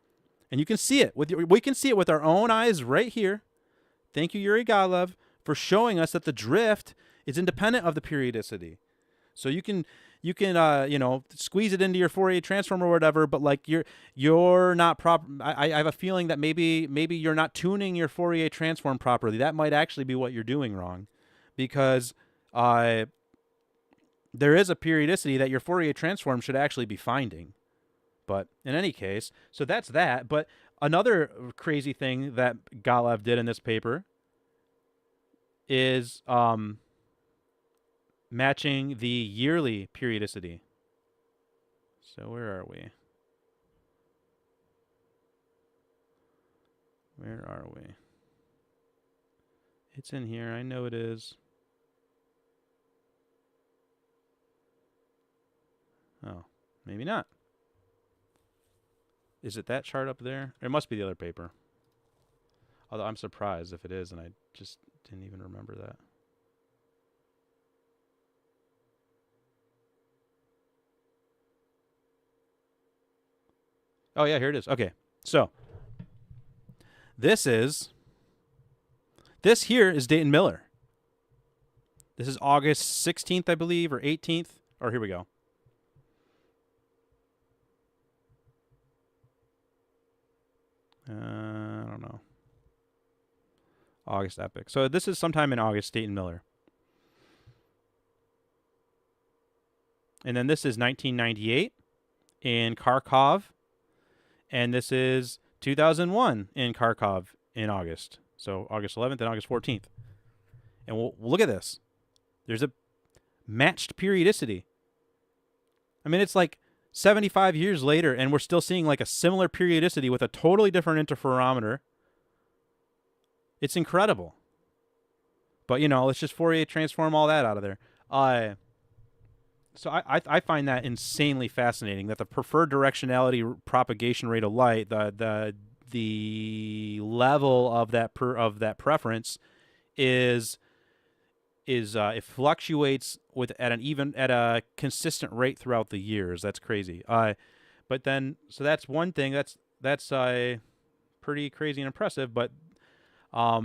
And you can see it. We can see it with our own eyes right here. Thank you, Yuri Galev, for showing us that the drift is independent of the periodicity. So you can squeeze it into your Fourier transform or whatever, but like you're not proper. I have a feeling that maybe you're not tuning your Fourier transform properly. That might actually be what you're doing wrong, because there is a periodicity that your Fourier transform should actually be finding. But in any case, so that's that. But another crazy thing that Galev did in this paper is matching the yearly periodicity. So where are we? It's in here. I know it is. Oh, maybe not. Is it that chart up there? It must be the other paper. Although I'm surprised if it is, and I just didn't even remember that. Oh, yeah, here it is. Okay, so this here is Dayton Miller. This is August 16th, I believe, or 18th. Or here we go. I don't know. August epic. So this is sometime in August, Dayton Miller. And then this is 1998 in Kharkov. And this is 2001 in Kharkov in August. So August 11th and August 14th. And we'll look at this. There's a matched periodicity. I mean, it's like 75 years later, and we're still seeing like a similar periodicity with a totally different interferometer. It's incredible. But, let's just Fourier transform all that out of there. So I find that insanely fascinating, that the preferred directionality propagation rate of light, the level of that preference is it fluctuates at a consistent rate throughout the years. That's crazy. But then, so that's one thing that's pretty crazy and impressive. But I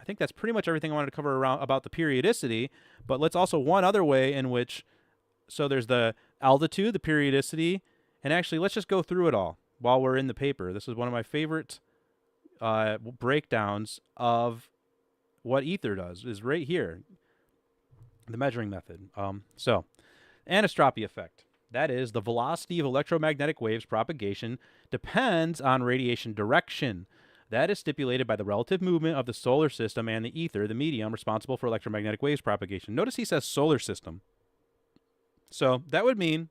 think that's pretty much everything I wanted to cover about the periodicity. But let's also one other way in which. So there's the altitude, the periodicity, and actually let's just go through it all while we're in the paper. This is one of my favorite breakdowns of what ether does, is right here, the measuring method. So anisotropy effect. That is, the velocity of electromagnetic waves propagation depends on radiation direction. That is stipulated by the relative movement of the solar system and the ether, the medium responsible for electromagnetic waves propagation. Notice he says solar system. So that would mean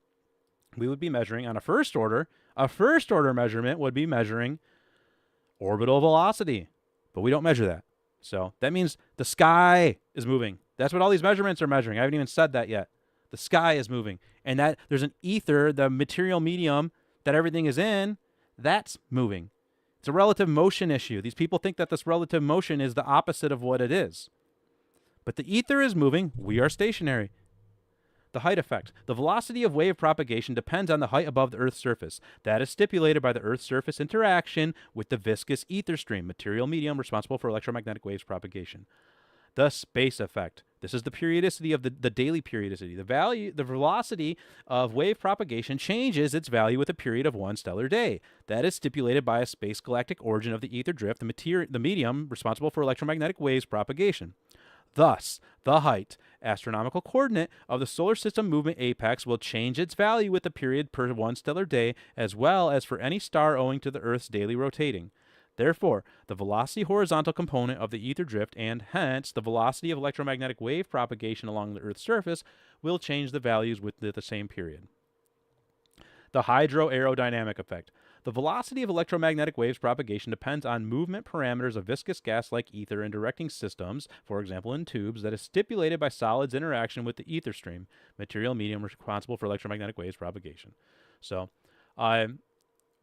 we would be measuring on a first order. A first order measurement would be measuring orbital velocity, but we don't measure that. So that means the sky is moving. That's what all these measurements are measuring. I haven't even said that yet. The sky is moving, and that there's an ether, the material medium that everything is in, that's moving. It's a relative motion issue. These people think that this relative motion is the opposite of what it is. But the ether is moving. We are stationary. The height effect. The velocity of wave propagation depends on the height above the Earth's surface. That is stipulated by the Earth's surface interaction with the viscous ether stream, material medium responsible for electromagnetic waves propagation. The space effect. This is the periodicity of the daily periodicity. The velocity of wave propagation changes its value with a period of 1 stellar day. That is stipulated by a space galactic origin of the ether drift, the medium responsible for electromagnetic waves propagation. Thus, the height, astronomical coordinate, of the solar system movement apex will change its value with the period per 1 stellar day, as well as for any star owing to the Earth's daily rotating. Therefore, the velocity horizontal component of the ether drift and, hence, the velocity of electromagnetic wave propagation along the Earth's surface will change the values with the same period. The hydroaerodynamic effect. The velocity of electromagnetic waves propagation depends on movement parameters of viscous gas-like ether in directing systems, for example in tubes, that is stipulated by solids' interaction with the ether stream, material medium responsible for electromagnetic waves propagation. So,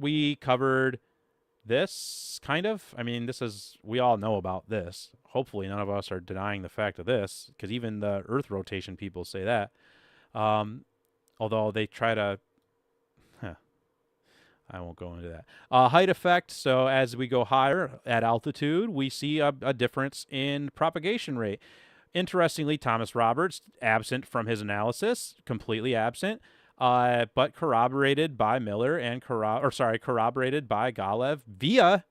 we covered this, kind of. I mean, we all know about this. Hopefully none of us are denying the fact of this, because even the Earth rotation people say that. Although they try to... I won't go into that. Height effect. So as we go higher at altitude, we see a difference in propagation rate. Interestingly, Thomas Roberts, absent from his analysis, completely absent, but corroborated by Miller and corroborated by Galev via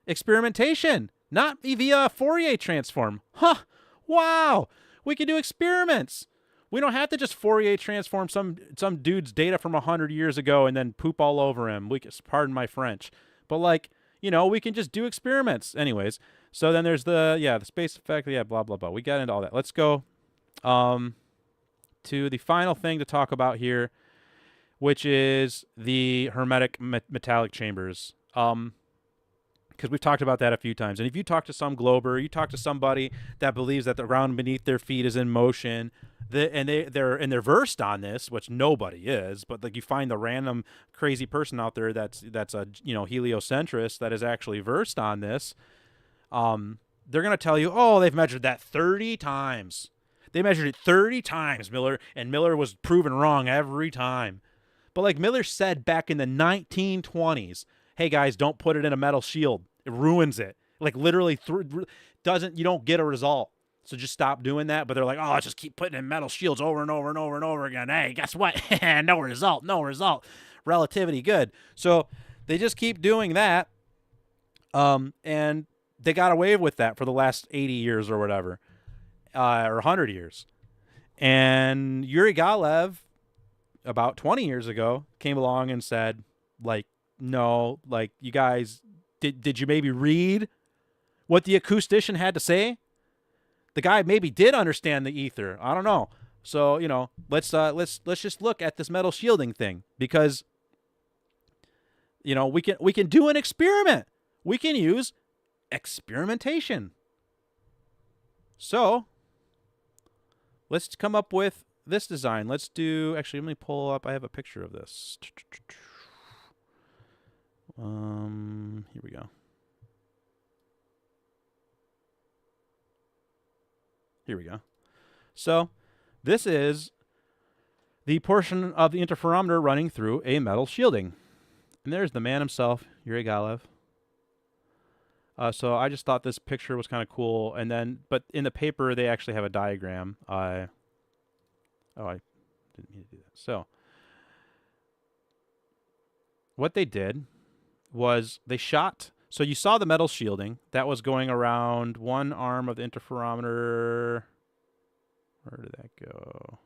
experimentation, not via Fourier transform. Huh? Wow! We can do experiments. We don't have to just Fourier transform some dude's data from 100 years ago and then poop all over him. Pardon my French. But we can just do experiments. Anyways, so then there's the space effect. Yeah, blah, blah, blah. We got into all that. Let's go to the final thing to talk about here, which is the hermetic metallic chambers. Because we've talked about that a few times. And if you talk to some glober, you talk to somebody that believes that the ground beneath their feet is in motion, they're versed on this, which nobody is, but you find the random crazy person out there that's a heliocentrist that is actually versed on this. They're gonna tell you, oh, they've measured that 30 times. They measured it 30 times, Miller, and Miller was proven wrong every time. But like Miller said back in the 1920s, hey guys, don't put it in a metal shield. It ruins it. Like literally you don't get a result. So just stop doing that. But they're like, oh, let's just keep putting in metal shields over and over and over and over again. Hey, guess what? No result. Relativity, good. So they just keep doing that. And they got away with that for the last 80 years or whatever, or 100 years. And Yuri Galev, about 20 years ago, came along and said, no, you guys, did you maybe read what the acoustician had to say? The guy maybe did understand the ether. I don't know. So, let's just look at this metal shielding thing, because we can do an experiment. We can use experimentation. So, let's come up with this design. Actually, let me pull up, I have a picture of this. Here we go. Here we go. So this is the portion of the interferometer running through a metal shielding. And there's the man himself, Yuri Galev. So I just thought this picture was kind of cool. And then, but in the paper, they actually have a diagram. I didn't mean to do that. So what they did was they shot. So you saw the metal shielding that was going around one arm of the interferometer. Where did that go?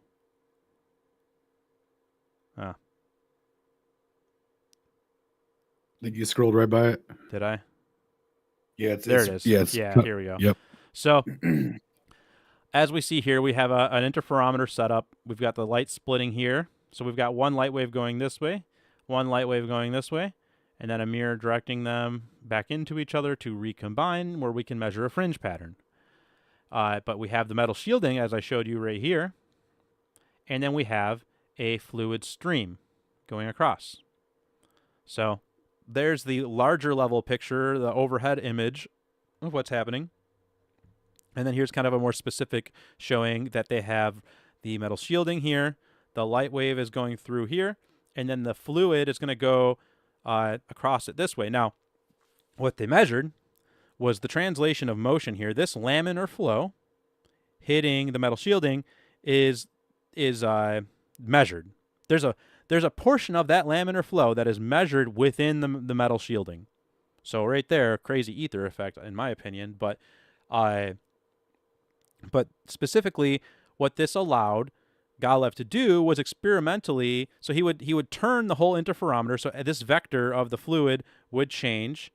I think you scrolled right by it. Did I? Yeah, there it is. Yeah, here we go. Yep. So as we see here, we have an interferometer set up. We've got the light splitting here. So we've got one light wave going this way, one light wave going this way, and then a mirror directing them back into each other to recombine, where we can measure a fringe pattern. But we have the metal shielding, as I showed you right here, and then we have a fluid stream going across. So there's the larger level picture, the overhead image of what's happening. And then here's kind of a more specific showing that they have the metal shielding here, the light wave is going through here, and then the fluid is going to go across it this way. Now, what they measured was the translation of motion here. This laminar flow hitting the metal shielding is measured. There's a portion of that laminar flow that is measured within the metal shielding. So right there, crazy ether effect in my opinion, but specifically what this allowed Galev to do was experimentally, so he would turn the whole interferometer, so this vector of the fluid would change.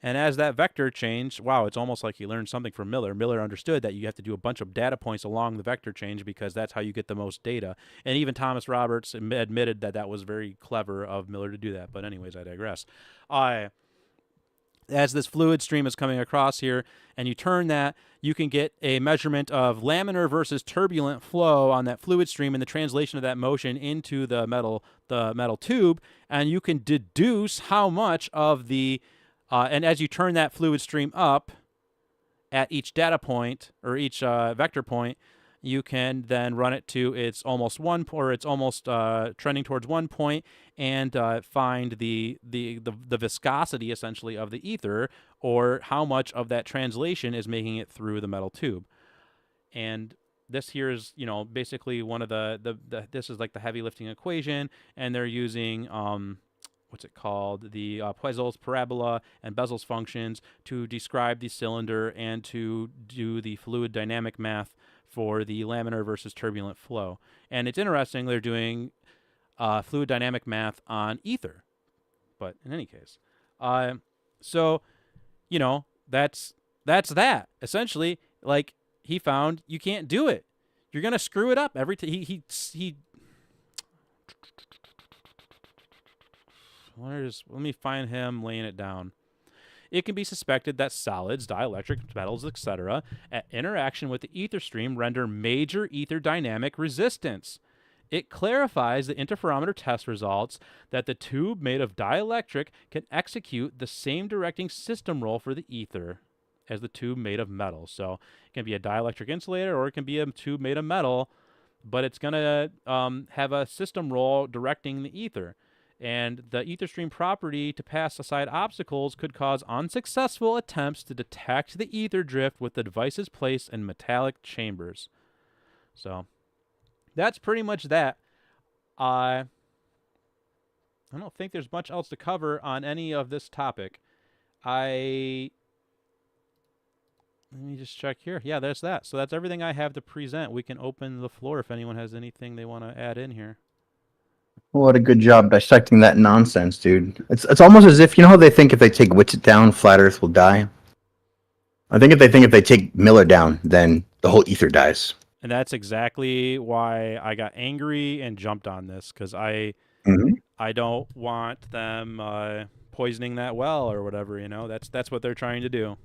And as that vector changed, wow, it's almost like he learned something from Miller. Miller understood that you have to do a bunch of data points along the vector change because that's how you get the most data. And even Thomas Roberts admitted that that was very clever of Miller to do that. But anyways, I digress. As this fluid stream is coming across here, and you turn that, you can get a measurement of laminar versus turbulent flow on that fluid stream and the translation of that motion into the metal tube, and you can deduce how much of the and as you turn that fluid stream up at each data point or each vector point, you can then run it to its almost trending towards 1 point and find the viscosity essentially of the ether, or how much of that translation is making it through the metal tube. And this here is, basically one of this is like the heavy lifting equation, and they're using what's it called? The Poiseuille's parabola and Bezel's functions to describe the cylinder and to do the fluid dynamic math for the laminar versus turbulent flow. And it's interesting, they're doing fluid dynamic math on ether. But in any case, so, that's that. Essentially, like, he found you can't do it. You're going to screw it up every time. He let me find him laying it down. It can be suspected that solids, dielectric metals, etc., at interaction with the ether stream render major ether dynamic resistance. It clarifies the interferometer test results that the tube made of dielectric can execute the same directing system role for the ether as the tube made of metal. So it can be a dielectric insulator, or it can be a tube made of metal, but it's going to have a system role directing the ether. And the ether stream property to pass aside obstacles could cause unsuccessful attempts to detect the ether drift with the devices placed in metallic chambers. So that's pretty much that. I don't think there's much else to cover on any of this topic. Let me just check here. Yeah, there's that. So that's everything I have to present. We can open the floor if anyone has anything they want to add in here. What a good job dissecting that nonsense, dude. It's almost as if, how they think if they take Witsit down, flat Earth will die? I think if they take Miller down, then the whole ether dies. And that's exactly why I got angry and jumped on this, because I don't want them poisoning that well or whatever, That's what they're trying to do.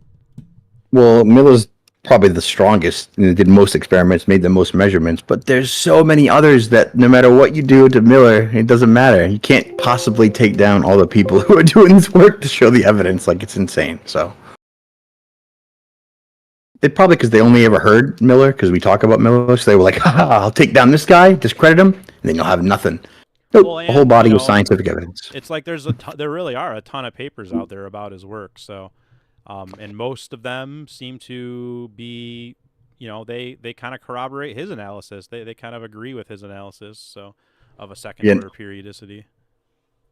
Well, Miller's probably the strongest and did most experiments, made the most measurements, but there's so many others that no matter what you do to Miller, it doesn't matter. You can't possibly take down all the people who are doing this work to show the evidence. Like, it's insane. So they probably, because they only ever heard Miller, because we talk about Miller, so they were like, I'll take down this guy, discredit him, and then you'll have nothing. Nope, a whole body of scientific evidence. It's like there really are a ton of papers out there about his work, so and most of them seem to be, they kind of corroborate his analysis. They kind of agree with his analysis, so of a second order periodicity.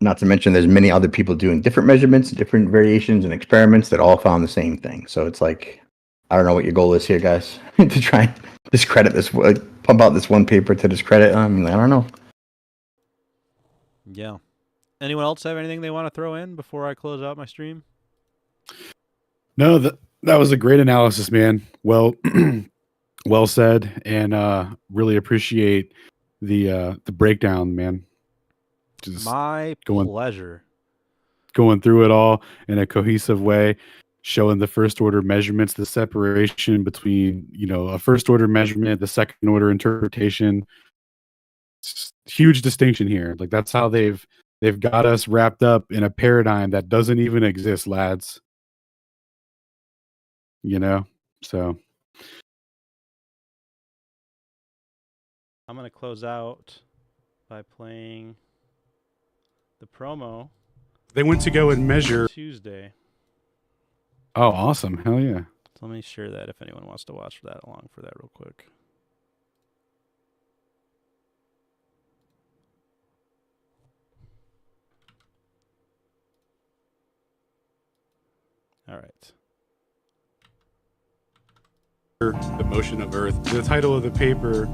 Not to mention there's many other people doing different measurements, different variations and experiments that all found the same thing. So it's like, I don't know what your goal is here, guys, to try and discredit this, pump out this one paper to discredit. I don't know. Yeah. Anyone else have anything they want to throw in before I close out my stream? No, that was a great analysis, man. Well, well said, and really appreciate the breakdown, man. Just My going pleasure. going through it all in a cohesive way, showing the first order measurements, the separation between, a first order measurement, the second order interpretation. Huge distinction here. Like that's how they've got us wrapped up in a paradigm that doesn't even exist, lads. So I'm going to close out by playing the promo. They went to go and measure Tuesday. Oh, awesome. Hell yeah. So let me share that if anyone wants to watch that along for that real quick. All right. The motion of Earth. The title of the paper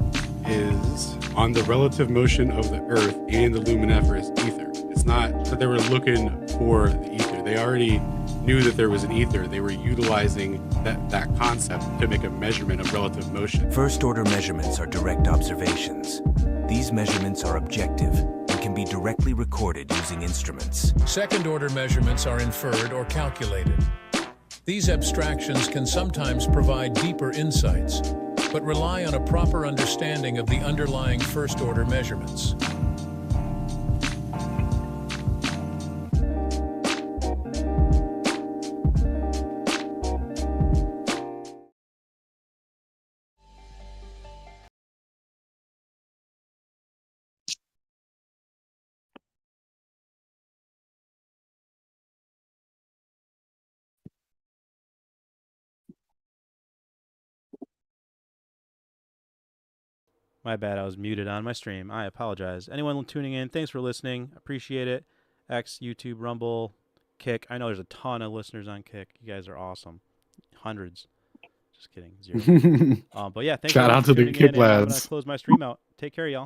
is On the Relative Motion of the Earth and the Luminiferous Ether. It's not that they were looking for the ether. They already knew that there was an ether. They were utilizing that concept to make a measurement of relative motion. First order measurements are direct observations. These measurements are objective and can be directly recorded using instruments. Second order measurements are inferred or calculated. These abstractions can sometimes provide deeper insights, but rely on a proper understanding of the underlying first order measurements. My bad, I was muted on my stream. I apologize. Anyone tuning in, thanks for listening. Appreciate it. X, YouTube, Rumble, Kick. I know there's a ton of listeners on Kick. You guys are awesome. Hundreds. Just kidding. Zero. But yeah, thanks Shout out to the tuning Kick in, and I'm going lads. to close my stream out. Take care, y'all.